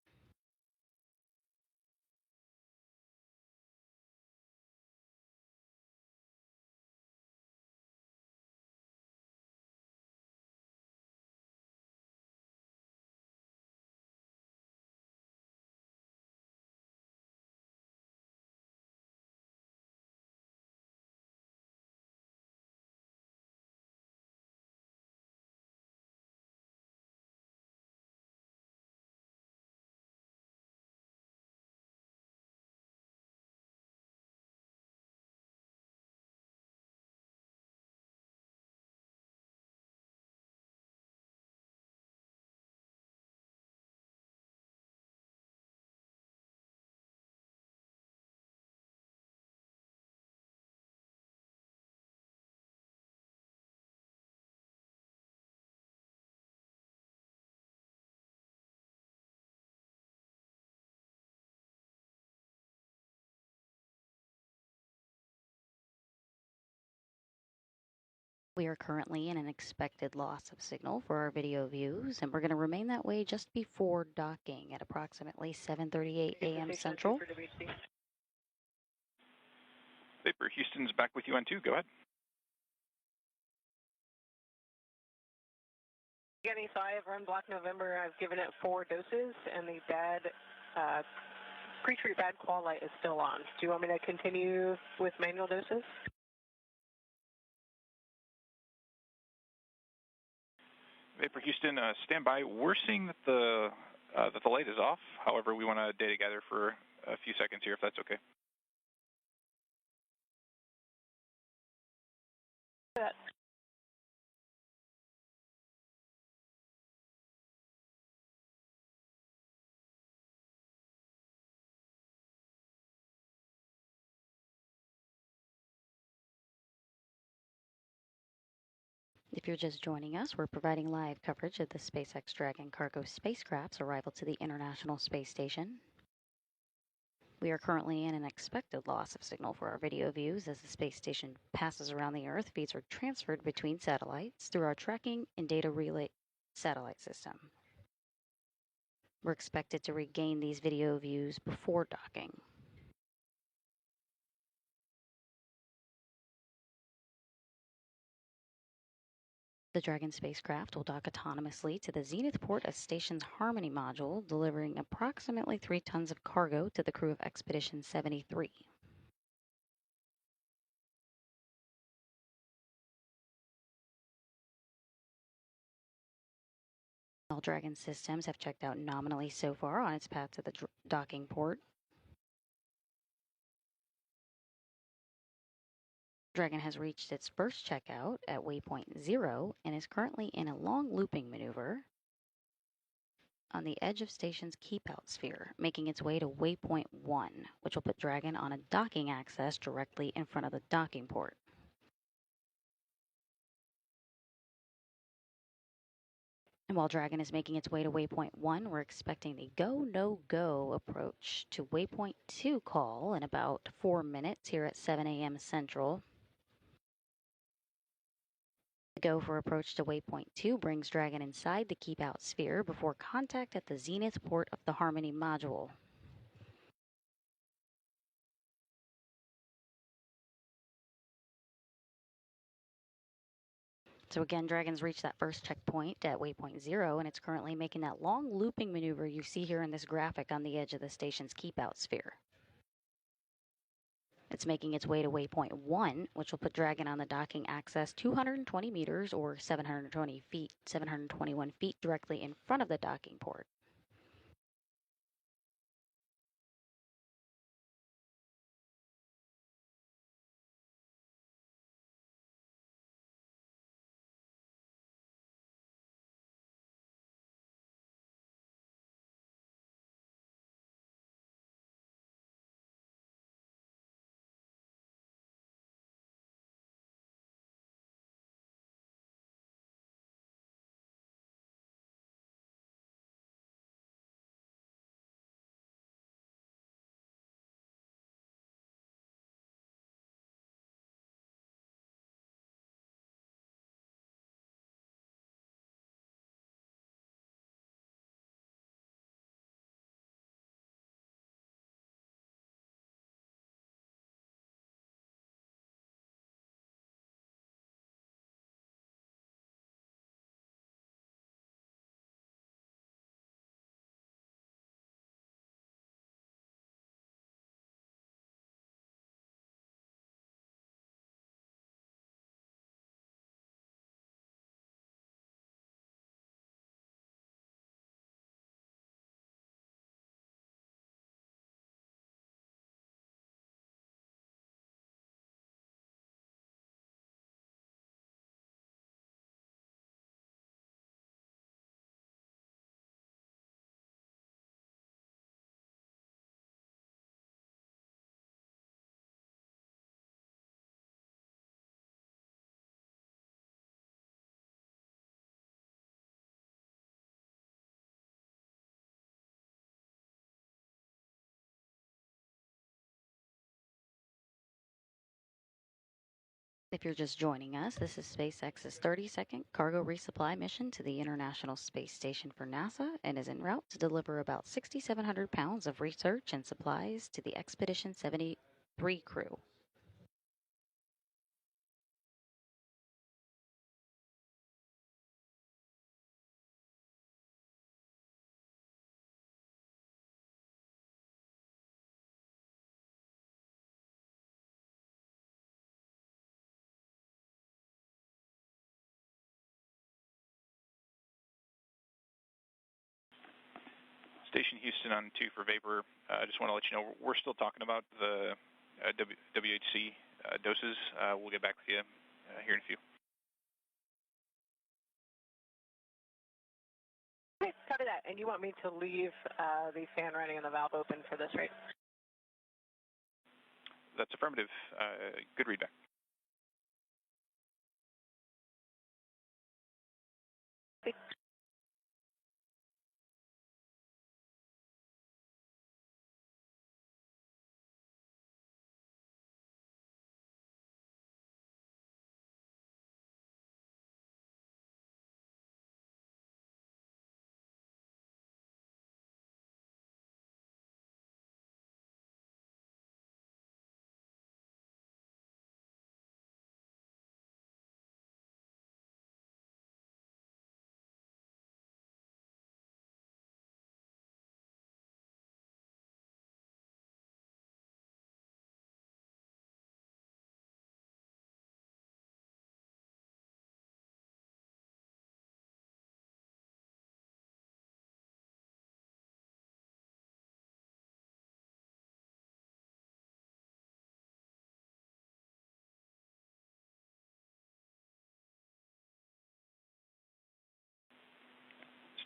We are currently in an expected loss of signal for our video views, and we're going to remain that way just before docking at approximately 7:38 a.m. Central. Vapor Houston's back with you on 2. Go ahead. So I have run Black November. I've given it 4 doses, and the pre-treat bad qual light is still on. Do you want me to continue with manual doses? Vapor Houston, stand by. We're seeing that the light is off. However, we want to data gather for a few seconds here, if that's okay. If you're just joining us, we're providing live coverage of the SpaceX Dragon cargo spacecraft's arrival to the International Space Station. We are currently in an expected loss of signal for our video views as the space station passes around the Earth. Feeds are transferred between satellites through our tracking and data relay satellite system. We're expected to regain these video views before docking. The Dragon spacecraft will dock autonomously to the zenith port of station's Harmony module, delivering approximately 3 tons of cargo to the crew of Expedition 73. All Dragon systems have checked out nominally so far on its path to the docking port. Dragon has reached its first checkout at waypoint 0 and is currently in a long looping maneuver on the edge of station's keep-out sphere, making its way to waypoint 1, which will put Dragon on a docking access directly in front of the docking port. And while Dragon is making its way to waypoint 1, we're expecting the go, no, go approach to waypoint 2 call in about 4 minutes here at 7 a.m. Central. The go for approach to waypoint 2 brings Dragon inside the keep-out sphere before contact at the zenith port of the Harmony module. So again, Dragon's reached that first checkpoint at waypoint 0, and it's currently making that long looping maneuver you see here in this graphic on the edge of the station's keep-out sphere. It's making its way to waypoint 1, which will put Dragon on the docking access 220 meters or 721 feet directly in front of the docking port. If you're just joining us, this is SpaceX's 30-second cargo resupply mission to the International Space Station for NASA and is en route to deliver about 6,700 pounds of research and supplies to the Expedition 73 crew. Station Houston on 2 for Vapor. I just want to let you know we're still talking about the WHC doses. We'll get back with you here in a few. Okay, copy that. And you want me to leave the fan running and the valve open for this, right? That's affirmative. Good readback. Okay.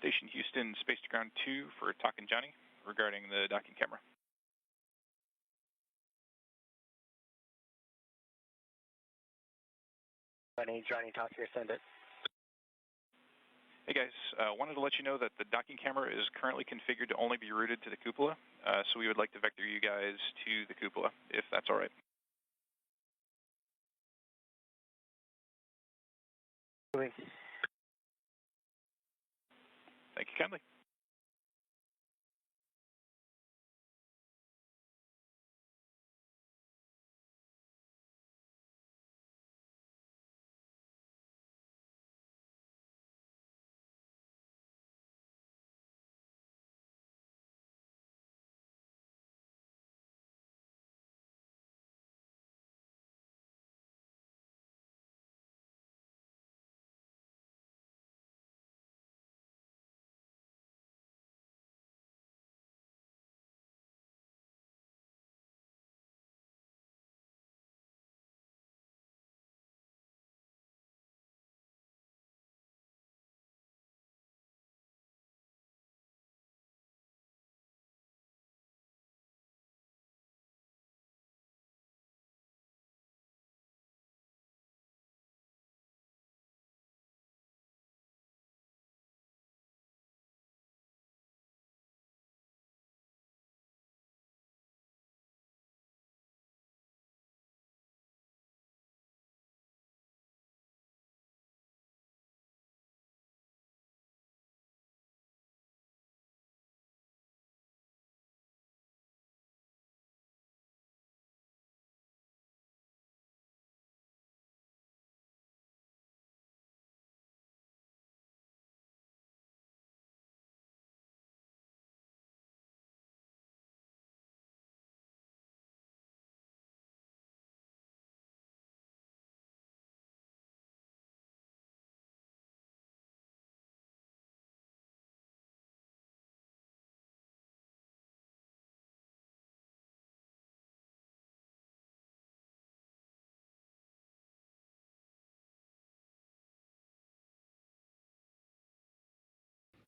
Station Houston, Space to Ground 2 for Talkin' Johnny regarding the docking camera. Johnny, talk here, send it. Hey guys, wanted to let you know that the docking camera is currently configured to only be routed to the cupola, so we would like to vector you guys to the cupola, if that's all right. Moving. Thank you kindly.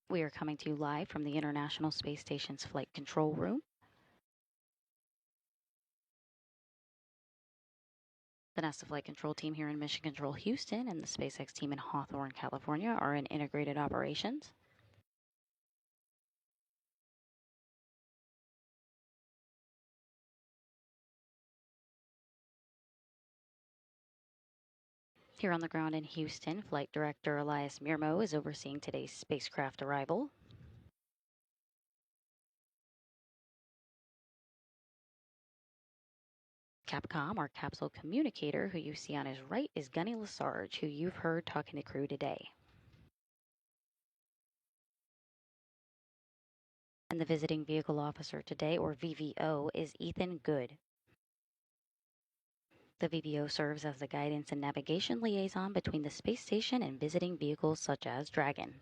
We are coming to you live from the International Space Station's Flight Control Room. The NASA Flight Control team here in Mission Control Houston and the SpaceX team in Hawthorne, California are in integrated operations. Here on the ground in Houston, Flight Director Elias Mirmo is overseeing today's spacecraft arrival. Capcom, our capsule communicator, who you see on his right, is Gunny Lesarge, who you've heard talking to crew today. And the visiting vehicle officer today, or VVO, is Ethan Good. The VVO serves as the guidance and navigation liaison between the space station and visiting vehicles such as Dragon.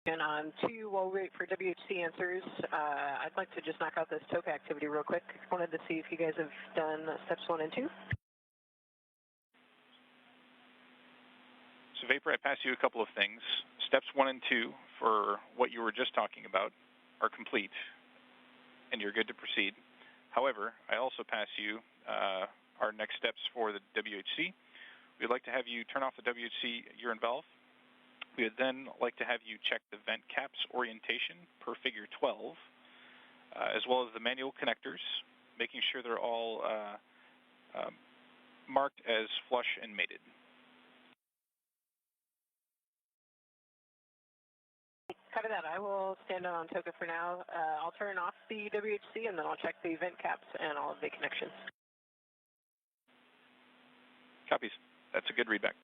And on 2, while we wait for WHC answers, I'd like to just knock out this TOCA activity real quick. Wanted to see if you guys have done steps 1 and 2. So Vapor, I pass you a couple of things. Steps 1 and 2 for what you were just talking about are complete, and you're good to proceed. However, I also pass you our next steps for the WHC. We'd like to have you turn off the WHC urine valve. We would then like to have you check the vent caps orientation per figure 12, as well as the manual connectors, making sure they're all marked as flush and mated. Copy that. I will stand on TOCA for now. I'll turn off the WHC and then I'll check the vent caps and all of the connections. Copies. That's a good readback.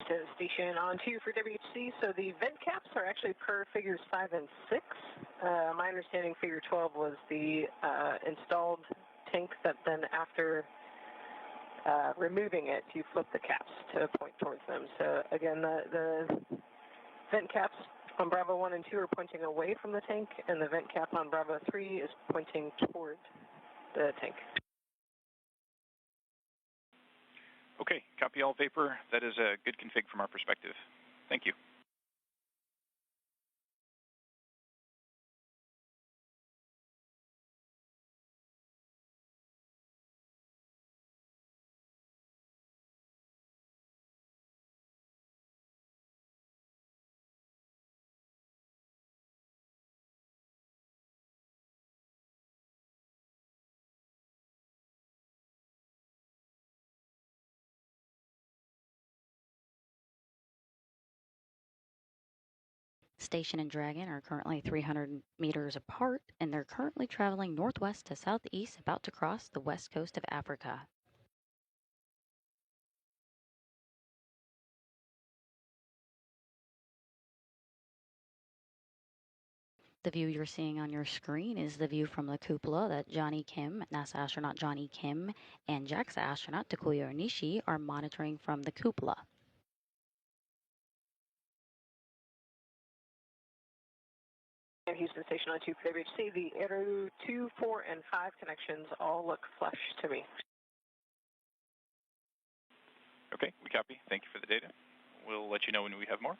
to station on 2 for WHC. So the vent caps are actually per figures 5 and 6. My understanding figure 12 was the installed tank that then after removing it, you flip the caps to point towards them. So again, the vent caps on Bravo 1 and 2 are pointing away from the tank, and the vent cap on Bravo 3 is pointing toward the tank. Okay, copy all, Vapor. That is a good config from our perspective. Thank you. Station and Dragon are currently 300 meters apart, and they're currently traveling northwest to southeast, about to cross the west coast of Africa. The view you're seeing on your screen is the view from the cupola that Johnny Kim, NASA astronaut Johnny Kim, and JAXA astronaut Takuya Onishi are monitoring from the cupola. Houston Station on 2 for WHC. The Arrow 2, 4, and 5 connections all look flush to me. Okay, we copy. Thank you for the data. We'll let you know when we have more.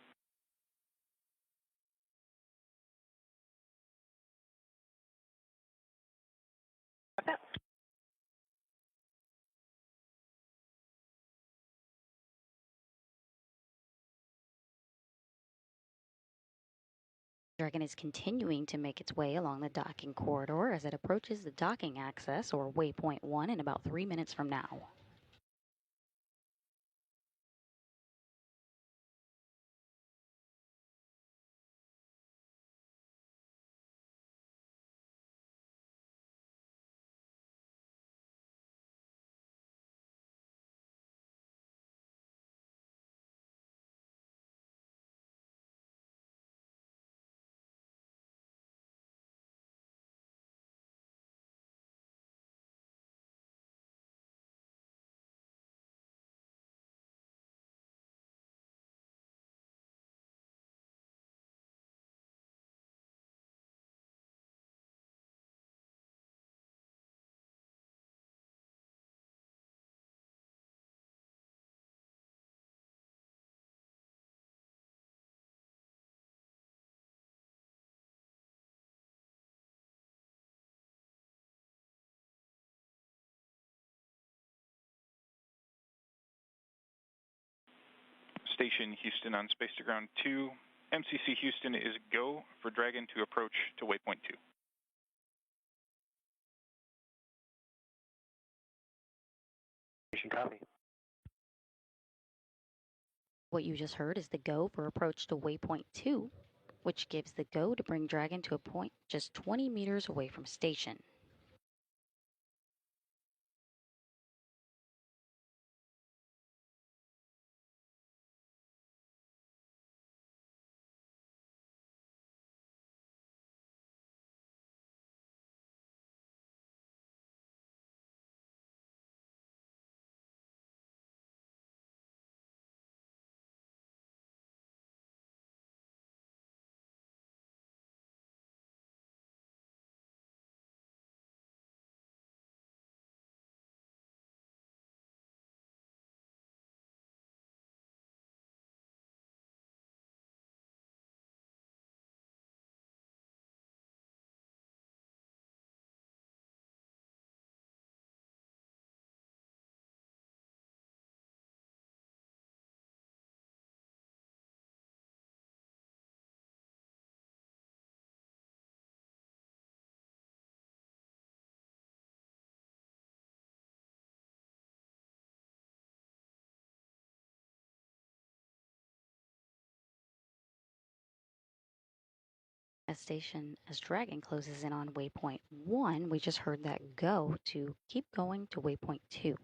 Dragon is continuing to make its way along the docking corridor as it approaches the docking access, or waypoint 1, in about 3 minutes from now. Station Houston on Space to Ground 2. MCC Houston is go for Dragon to approach to waypoint 2. Station copy. What you just heard is the go for approach to waypoint 2, which gives the go to bring Dragon to a point just 20 meters away from station. As Dragon closes in on waypoint 1, we just heard that go to keep going to waypoint 2.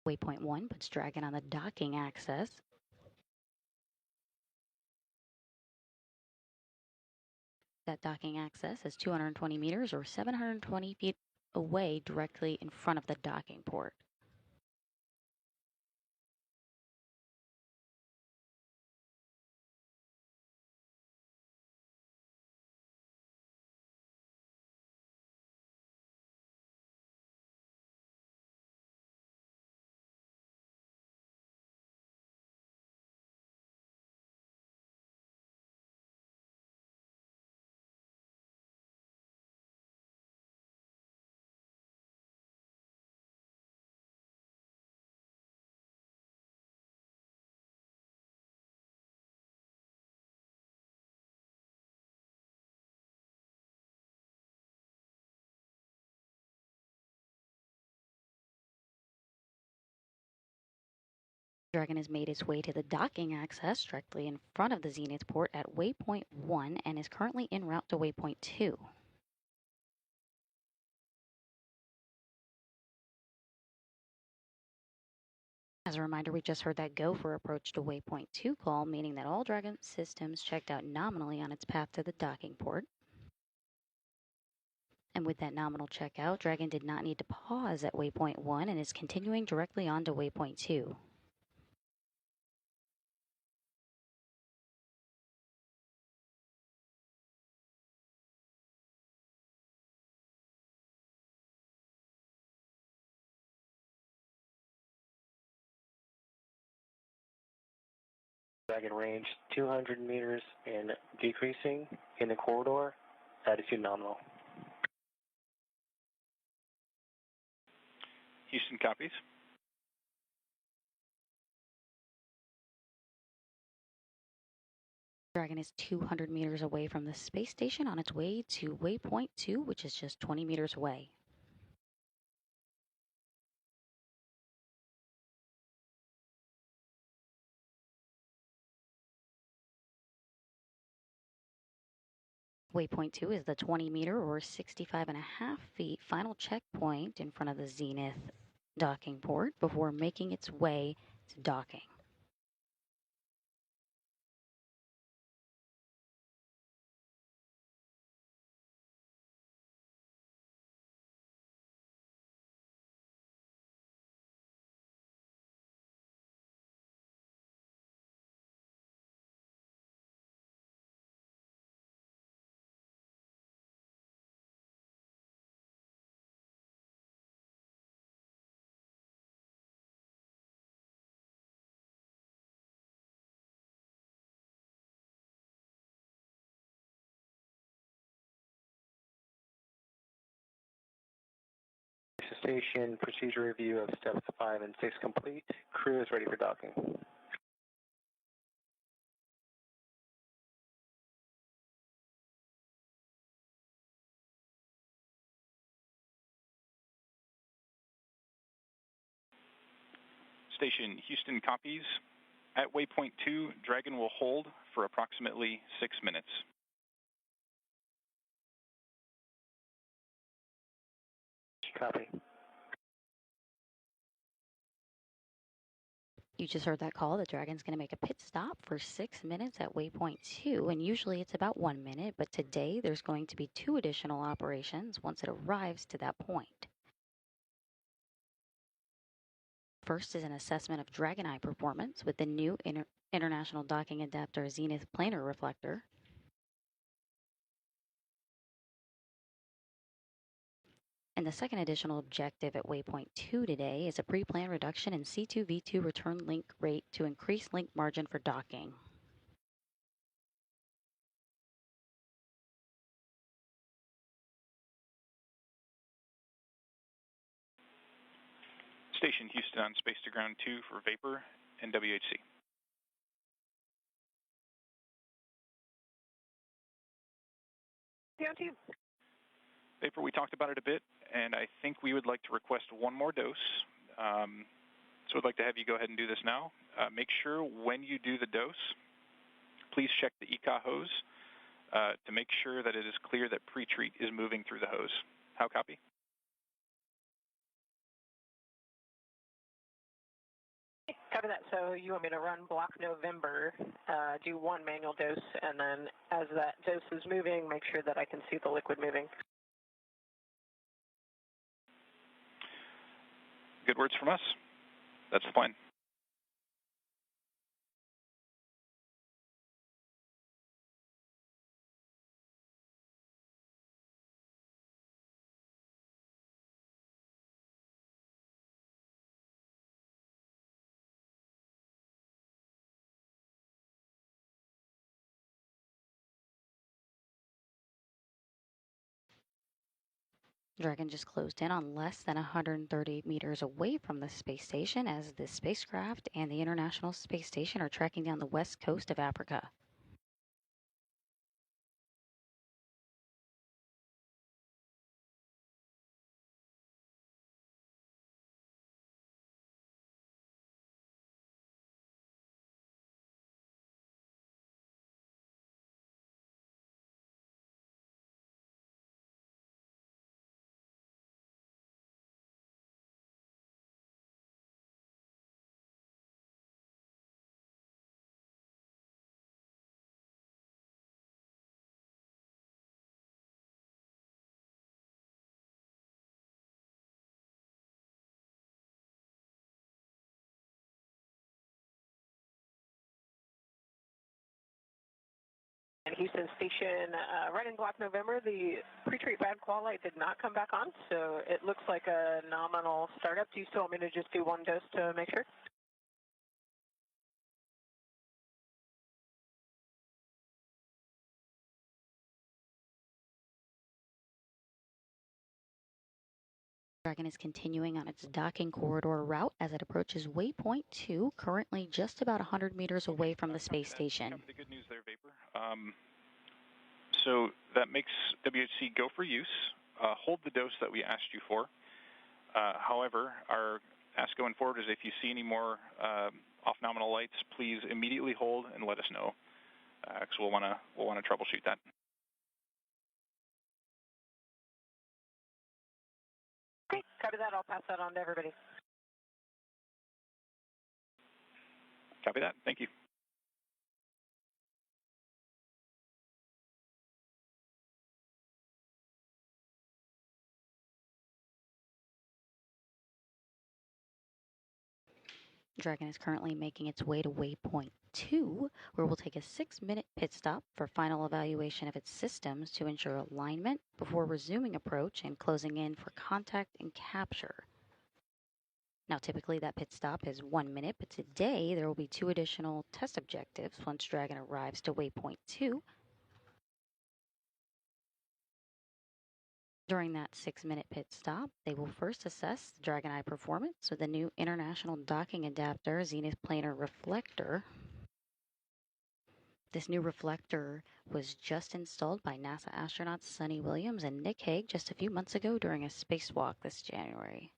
Waypoint 1 puts Dragon on the docking axis. That docking axis is 220 meters or 720 feet away directly in front of the docking port. Dragon has made its way to the docking axis directly in front of the zenith port at waypoint 1 and is currently en route to waypoint 2. As a reminder, we just heard that go for approach to waypoint 2 call, meaning that all Dragon systems checked out nominally on its path to the docking port. And with that nominal checkout, Dragon did not need to pause at waypoint 1 and is continuing directly on to waypoint 2. Dragon range 200 meters and decreasing in the corridor, attitude nominal. Houston copies. Dragon is 200 meters away from the space station on its way to waypoint 2, which is just 20 meters away. Waypoint 2 is the 20-meter or 65.5 feet final checkpoint in front of the zenith docking port before making its way to docking. Station procedure review of steps 5 and 6 complete. Crew is ready for docking. Station Houston copies. At waypoint 2, Dragon will hold for approximately 6 minutes. Copy. You just heard that call. The Dragon's going to make a pit stop for 6 minutes at waypoint 2, and usually it's about 1 minute, but today there's going to be 2 additional operations once it arrives to that point. First is an assessment of Dragon Eye performance with the new International Docking Adapter Zenith Planar Reflector. And the second additional objective at waypoint 2 today is a pre-planned reduction in C2V2 return link rate to increase link margin for docking. Station Houston on space to ground 2 for Vapor and WHC. Vapor, we talked about it a bit, and I think we would like to request one more dose. So I'd like to have you go ahead and do this now. Make sure when you do the dose, please check the ECA hose to make sure that it is clear that pre-treat is moving through the hose. How copy? Copy that. So you want me to run block November, do one manual dose, and then as that dose is moving, make sure that I can see the liquid moving. Good words from us. That's the plan. Dragon just closed in on less than 130 meters away from the space station as the spacecraft and the International Space Station are tracking down the west coast of Africa. And Houston Station, right in block November, the pre-treat bad qual light did not come back on, so it looks like a nominal startup. Do you still want me to just do one dose to make sure? Dragon is continuing on its docking corridor route as it approaches waypoint 2, currently just about 100 meters away from the space station. The good news there, Vapor. So that makes WHC go for use. Hold the dose that we asked you for. However, our ask going forward is if you see any more off-nominal lights, please immediately hold and let us know, because we'll want to troubleshoot that. Okay, copy that. I'll pass that on to everybody. Copy that. Thank you. Dragon is currently making its way to waypoint 2, where we'll take a 6-minute pit stop for final evaluation of its systems to ensure alignment before resuming approach and closing in for contact and capture. Now, typically that pit stop is 1 minute, but today there will be 2 additional test objectives once Dragon arrives to waypoint 2. During that 6-minute pit stop, they will first assess the Dragon Eye performance with the new International Docking Adapter Zenith Planar Reflector. This new reflector was just installed by NASA astronauts Sunny Williams and Nick Hague just a few months ago during a spacewalk this January.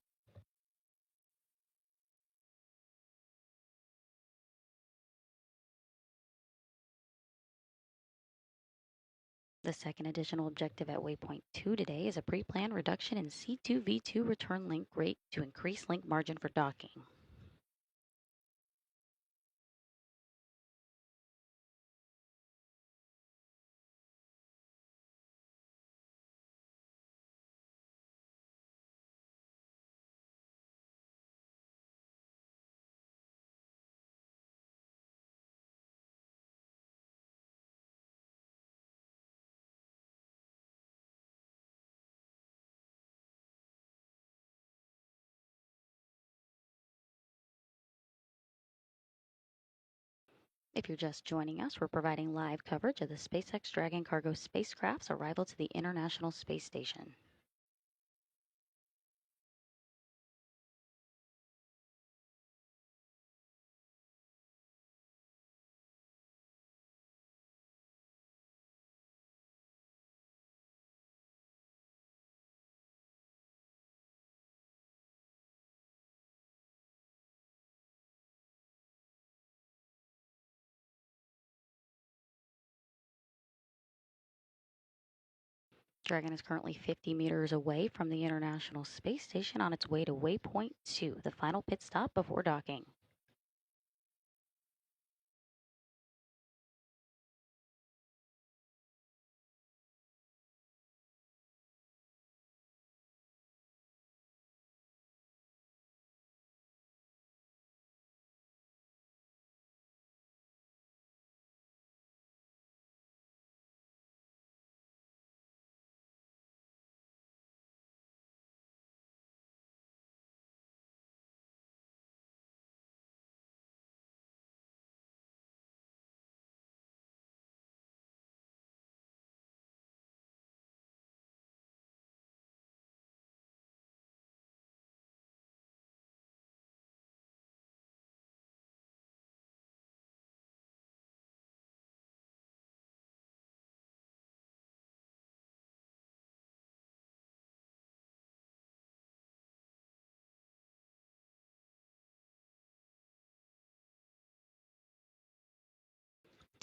The second additional objective at waypoint 2 today is a pre-planned reduction in C2V2 return link rate to increase link margin for docking. If you're just joining us, we're providing live coverage of the SpaceX Dragon cargo spacecraft's arrival to the International Space Station. Dragon is currently 50 meters away from the International Space Station on its way to waypoint 2, the final pit stop before docking.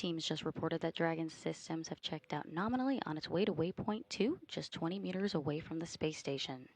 Teams just reported that Dragon's systems have checked out nominally on its way to waypoint 2, just 20 meters away from the space station.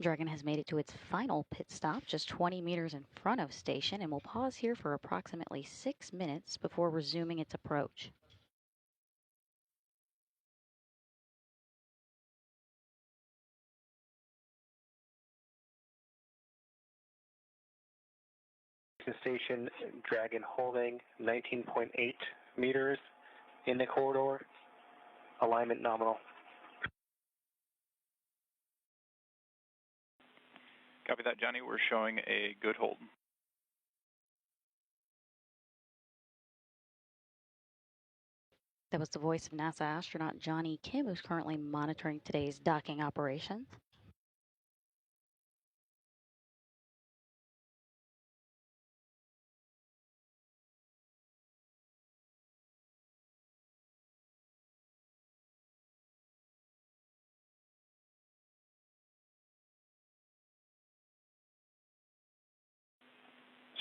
Dragon has made it to its final pit stop, just 20 meters in front of station, and will pause here for approximately 6 minutes before resuming its approach. Station, Dragon holding 19.8 meters in the corridor, alignment nominal. Copy that, Johnny. We're showing a good hold. That was the voice of NASA astronaut Johnny Kim, who's currently monitoring today's docking operations.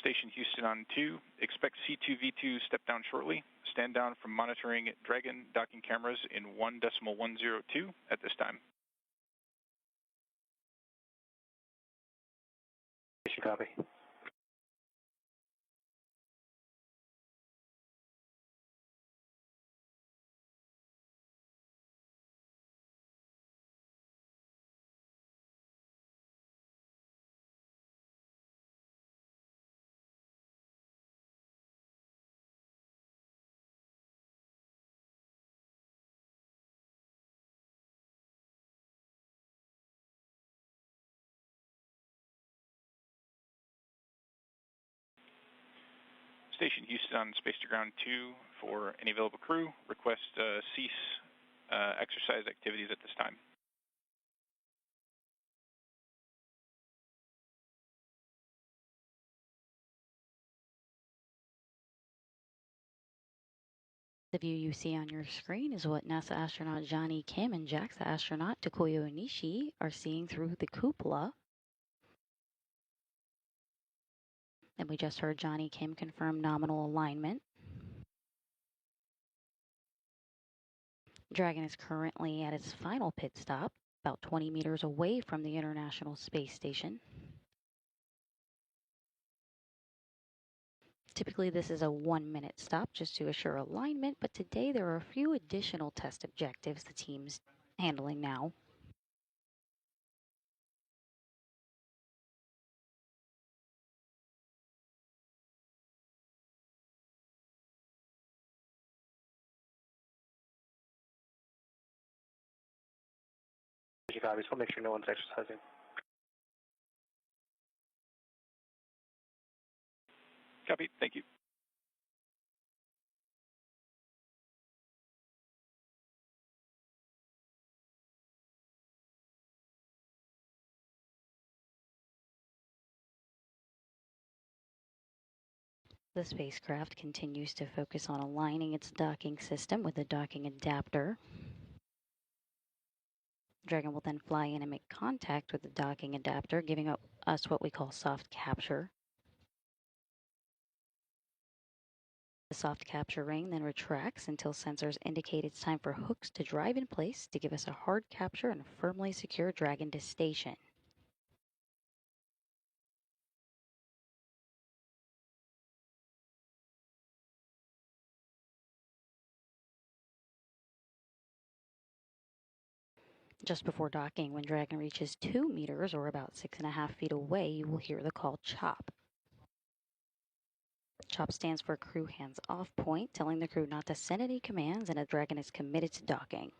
Station Houston on 2. Expect C2V2 step down shortly. Stand down from monitoring Dragon docking cameras in 1.102 at this time. Copy. Station Houston on Space to Ground 2 for any available crew. Request cease exercise activities at this time. The view you see on your screen is what NASA astronaut Johnny Kim and JAXA astronaut Takuya Onishi are seeing through the cupola. And we just heard Johnny Kim confirm nominal alignment. Dragon is currently at its final pit stop, about 20 meters away from the International Space Station. Typically, this is a 1-minute stop just to assure alignment, but today there are a few additional test objectives the team's handling now. Copy, so we'll make sure no one's exercising. Copy. Thank you. The spacecraft continues to focus on aligning its docking system with the docking adapter. Dragon will then fly in and make contact with the docking adapter, giving us what we call soft capture. The soft capture ring then retracts until sensors indicate it's time for hooks to drive in place to give us a hard capture and firmly secure Dragon to station. Just before docking, when Dragon reaches 2 meters or about 6.5 feet away, you will hear the call CHOP. CHOP stands for Crew Hands Off Point, telling the crew not to send any commands and a Dragon is committed to docking.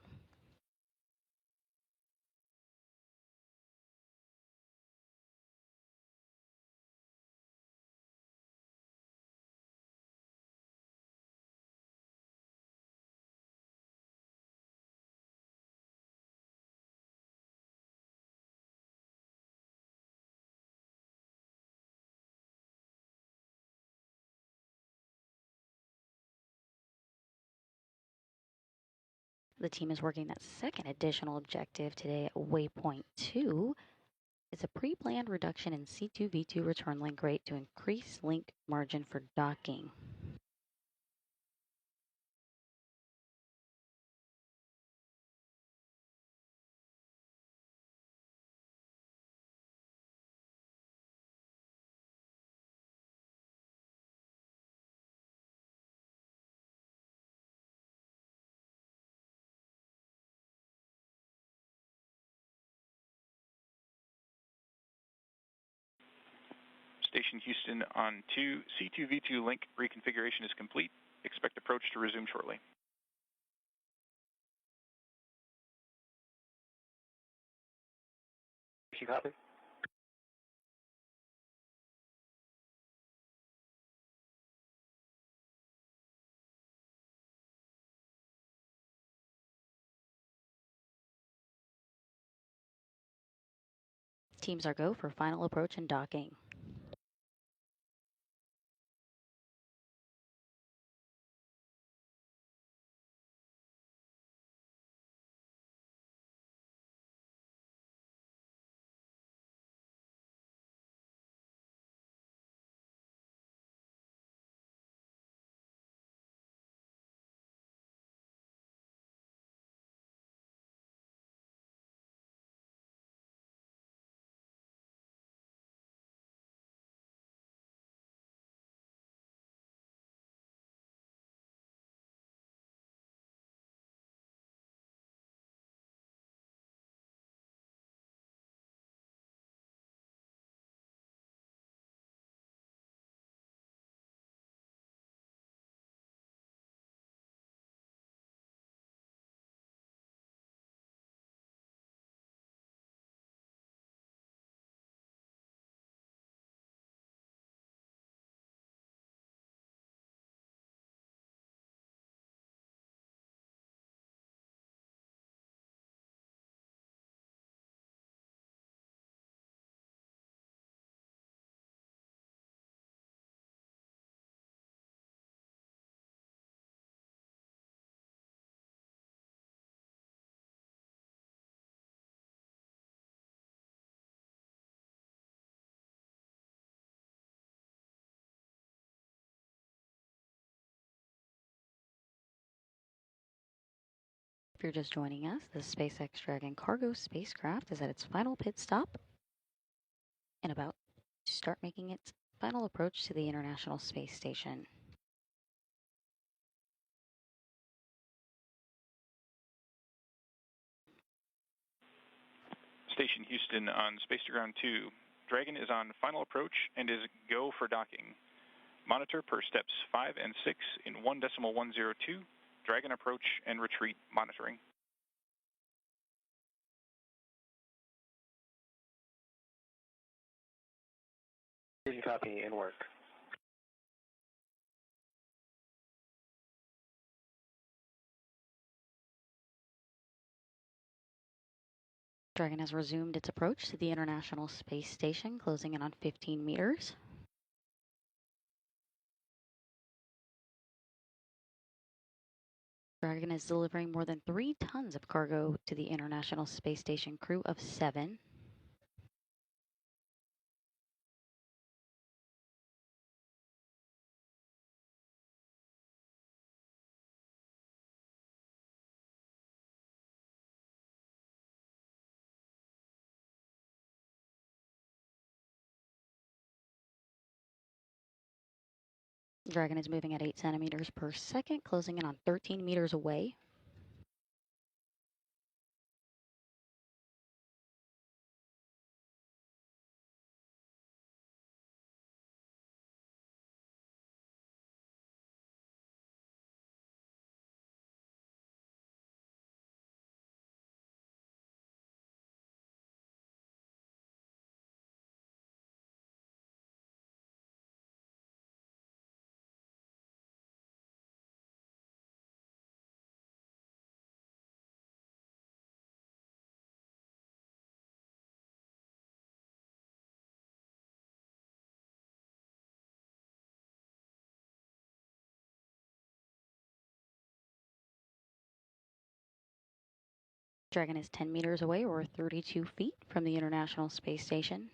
The team is working that second additional objective today at Waypoint 2. It's a pre-planned reduction in C2V2 return link rate to increase link margin for docking. Station Houston on 2, C2V2 link reconfiguration is complete. Expect approach to resume shortly. You copy? Teams are go for final approach and docking. If you're just joining us, the SpaceX Dragon cargo spacecraft is at its final pit stop and about to start making its final approach to the International Space Station. Station Houston on Space to Ground 2. Dragon is on final approach and is go for docking. Monitor per steps 5 and 6 in 1.102. Dragon approach and retreat monitoring. You copy and work. Dragon has resumed its approach to the International Space Station, closing in on 15 meters. Dragon is delivering more than 3 tons of cargo to the International Space Station crew of 7. Dragon is moving at 8 centimeters per second, closing in on 13 meters away. Dragon is 10 meters away, or 32 feet, from the International Space Station.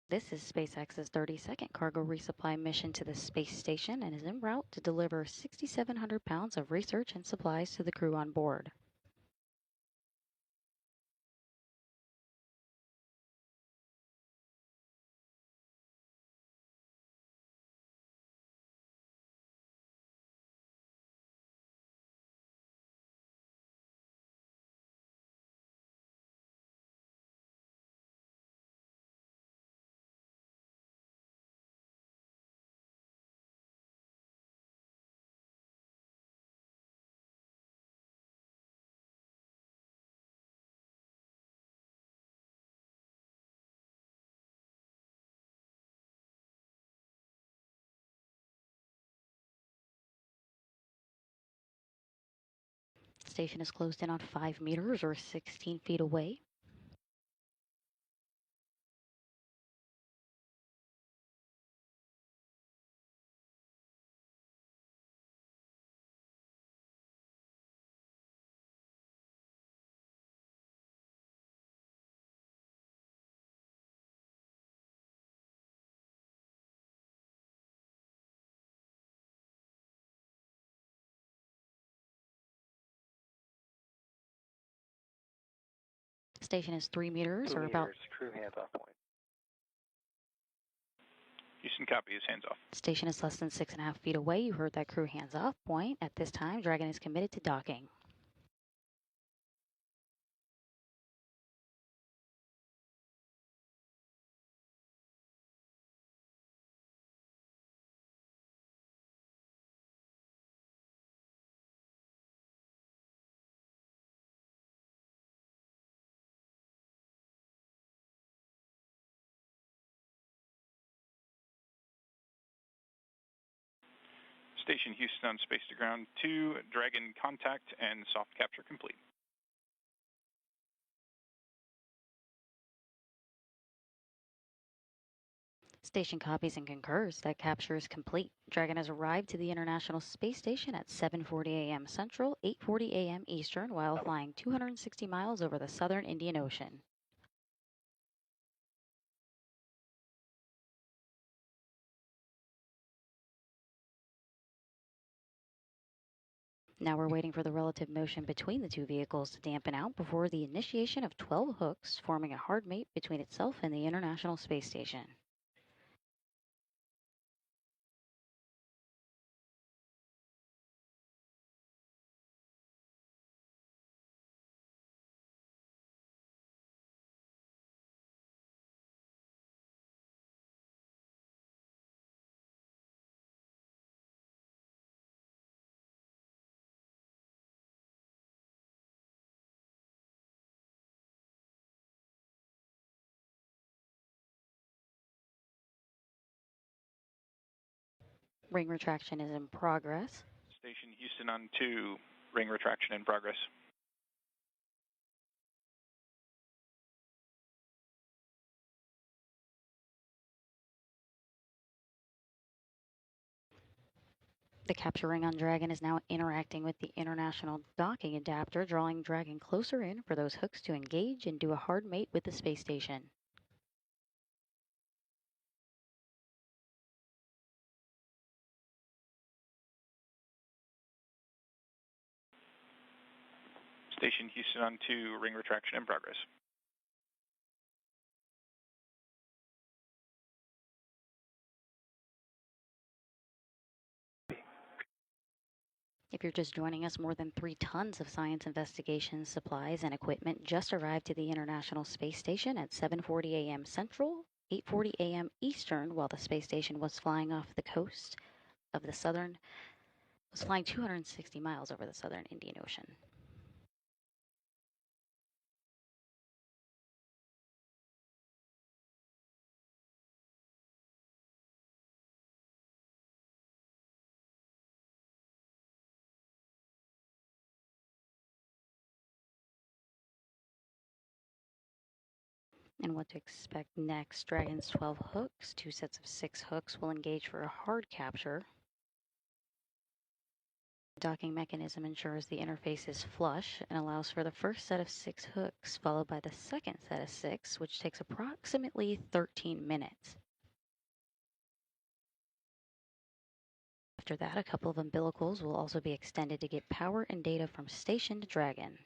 This is SpaceX's 32nd cargo resupply mission to the space station and is en route to deliver 6,700 pounds of research and supplies to the crew on board. Station is closed in on 5 meters, or 16 feet away. Station is 3 meters, 2 or meters, about... crew hands-off point. Houston, copy is hands off. Station is less than 6.5 feet away. You heard that crew hands off point. At this time, Dragon is committed to docking. Station Houston on space to ground 2, Dragon contact and soft capture complete. Station copies and concurs that capture is complete. Dragon has arrived to the International Space Station at 7:40 a.m. Central, 8:40 a.m. Eastern, while flying 260 miles over the southern Indian Ocean. Now we're waiting for the relative motion between the two vehicles to dampen out before the initiation of 12 hooks, forming a hard mate between itself and the International Space Station. Ring retraction is in progress. Station Houston on 2, ring retraction in progress. The capture ring on Dragon is now interacting with the international docking adapter, drawing Dragon closer in for those hooks to engage and do a hard mate with the space station. Station Houston on 2, ring retraction in progress. If you're just joining us, more than 3 tons of science investigation supplies and equipment just arrived to the International Space Station at 7:40 a.m. Central, 8:40 a.m. Eastern, while the space station was flying off the coast of the southern, was flying 260 miles over the southern Indian Ocean. And what to expect next. Dragon's 12 hooks, 2 sets of 6 hooks will engage for a hard capture. The docking mechanism ensures the interface is flush and allows for the first set of 6 hooks, followed by the second set of 6, which takes approximately 13 minutes. After that, a couple of umbilicals will also be extended to get power and data from station to Dragon.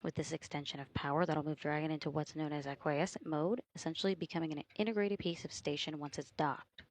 With this extension of power, that'll move Dragon into what's known as acquiescent mode, essentially becoming an integrated piece of station once it's docked.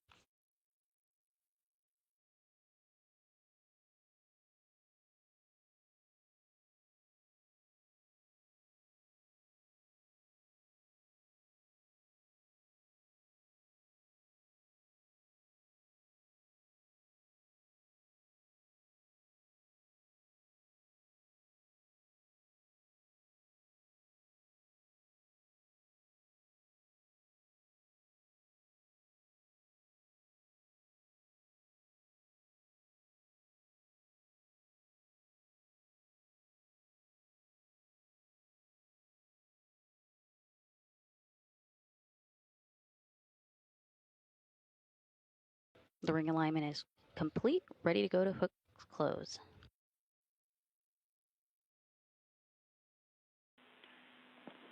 The ring alignment is complete, ready to go to hook close.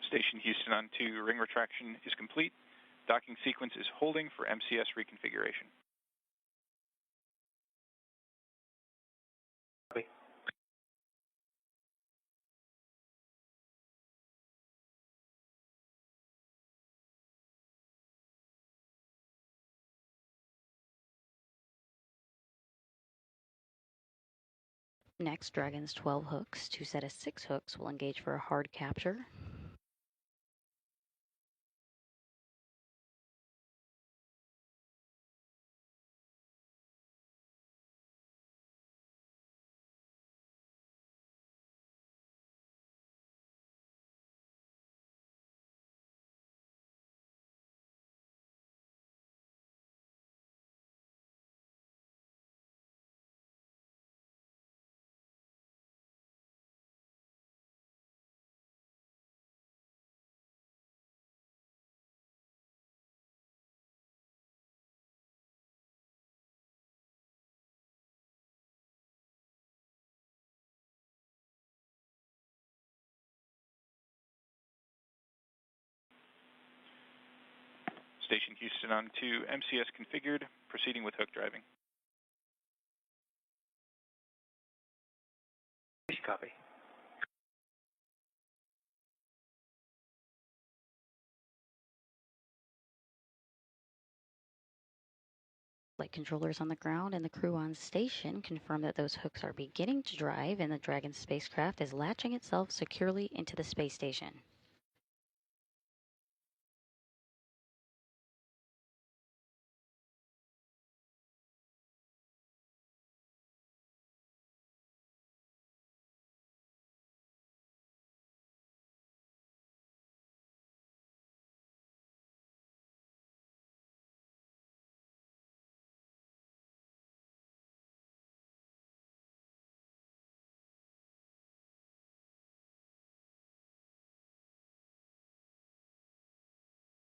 Station Houston on 2, ring retraction is complete. Docking sequence is holding for MCS reconfiguration. Copy. Next, Dragon's 12 hooks, 2 set of 6 hooks will engage for a hard capture. Station Houston on 2, MCS configured, proceeding with hook driving. Copy. Flight controllers on the ground and the crew on station confirm that those hooks are beginning to drive and the Dragon spacecraft is latching itself securely into the space station.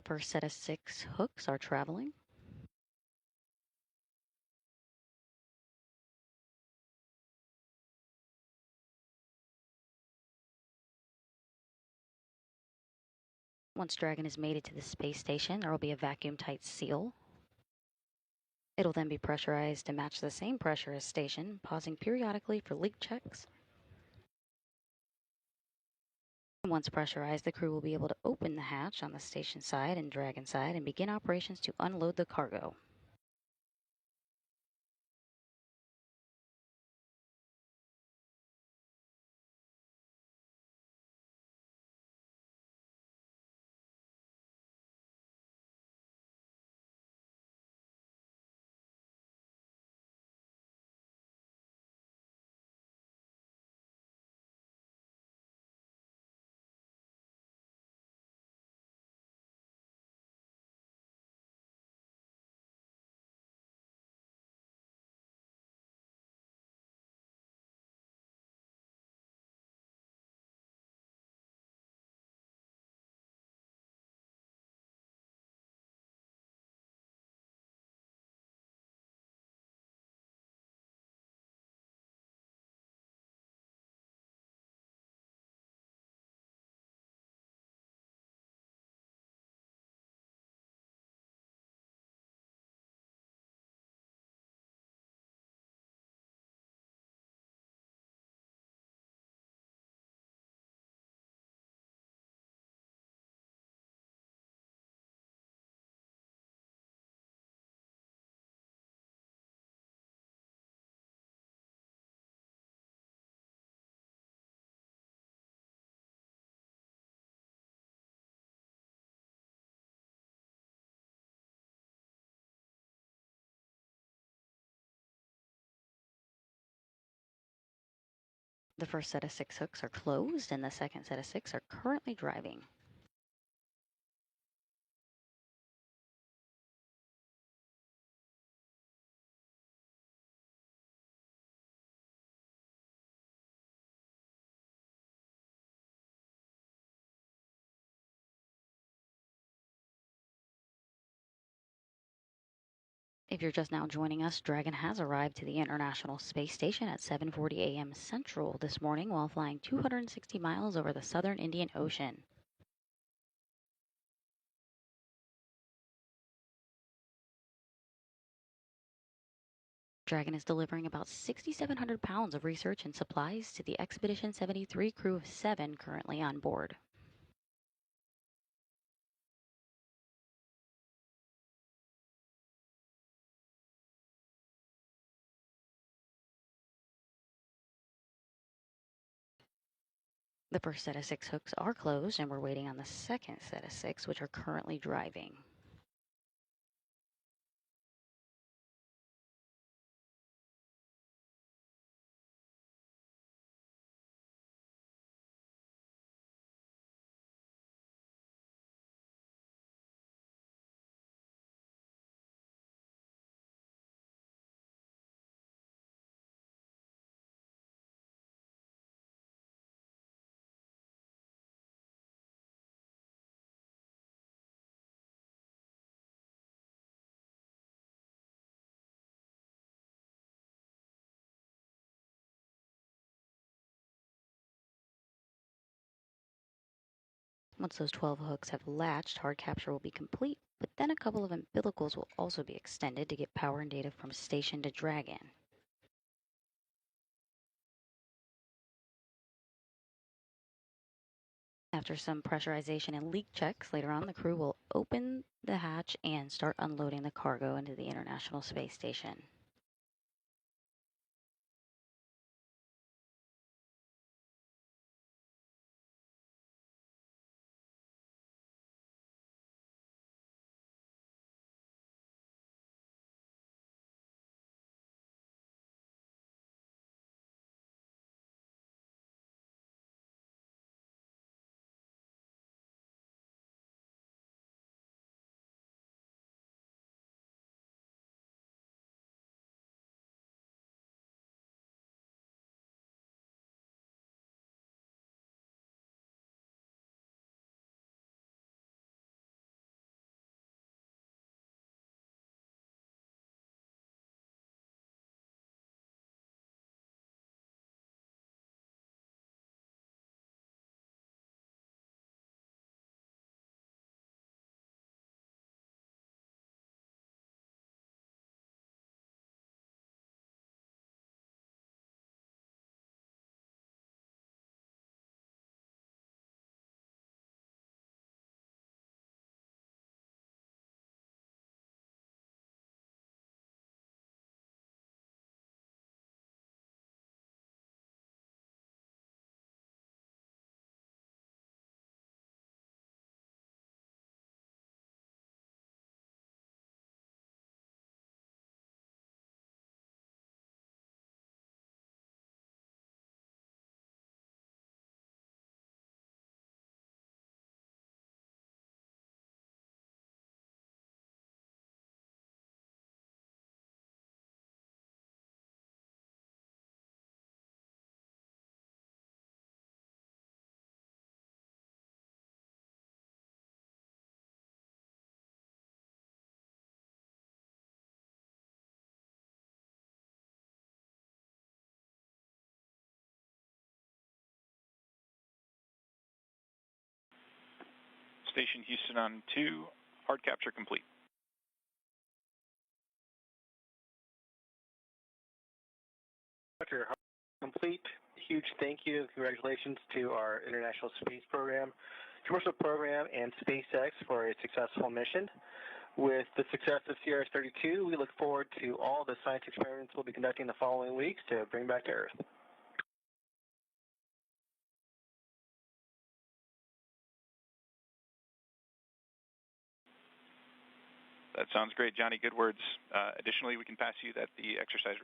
first set of 6 hooks are traveling. Once Dragon has made it to the space station, there will be a vacuum-tight seal. It'll then be pressurized to match the same pressure as station, pausing periodically for leak checks. Once pressurized, the crew will be able to open the hatch on the station side and Dragon side and begin operations to unload the cargo. The first set of 6 hooks are closed and the second set of 6 are currently driving. If you're just now joining us, Dragon has arrived to the International Space Station at 7:40 a.m. Central this morning while flying 260 miles over the southern Indian Ocean. Dragon is delivering about 6,700 pounds of research and supplies to the Expedition 73 crew of 7 currently on board. The first set of 6 hooks are closed and we're waiting on the second set of 6, which are currently driving. Once those 12 hooks have latched, hard capture will be complete, but then a couple of umbilicals will also be extended to get power and data from station to Dragon. After some pressurization and leak checks, later on the crew will open the hatch and start unloading the cargo into the International Space Station. Station Houston on 2, hard capture complete. Roger, complete. Huge thank you and congratulations to our International Space Program, Commercial Program, and SpaceX for a successful mission. With the success of CRS-32, we look forward to all the science experiments we'll be conducting the following weeks to bring back to Earth. That sounds great, Johnny. Good words. Additionally, we can pass you that the exercise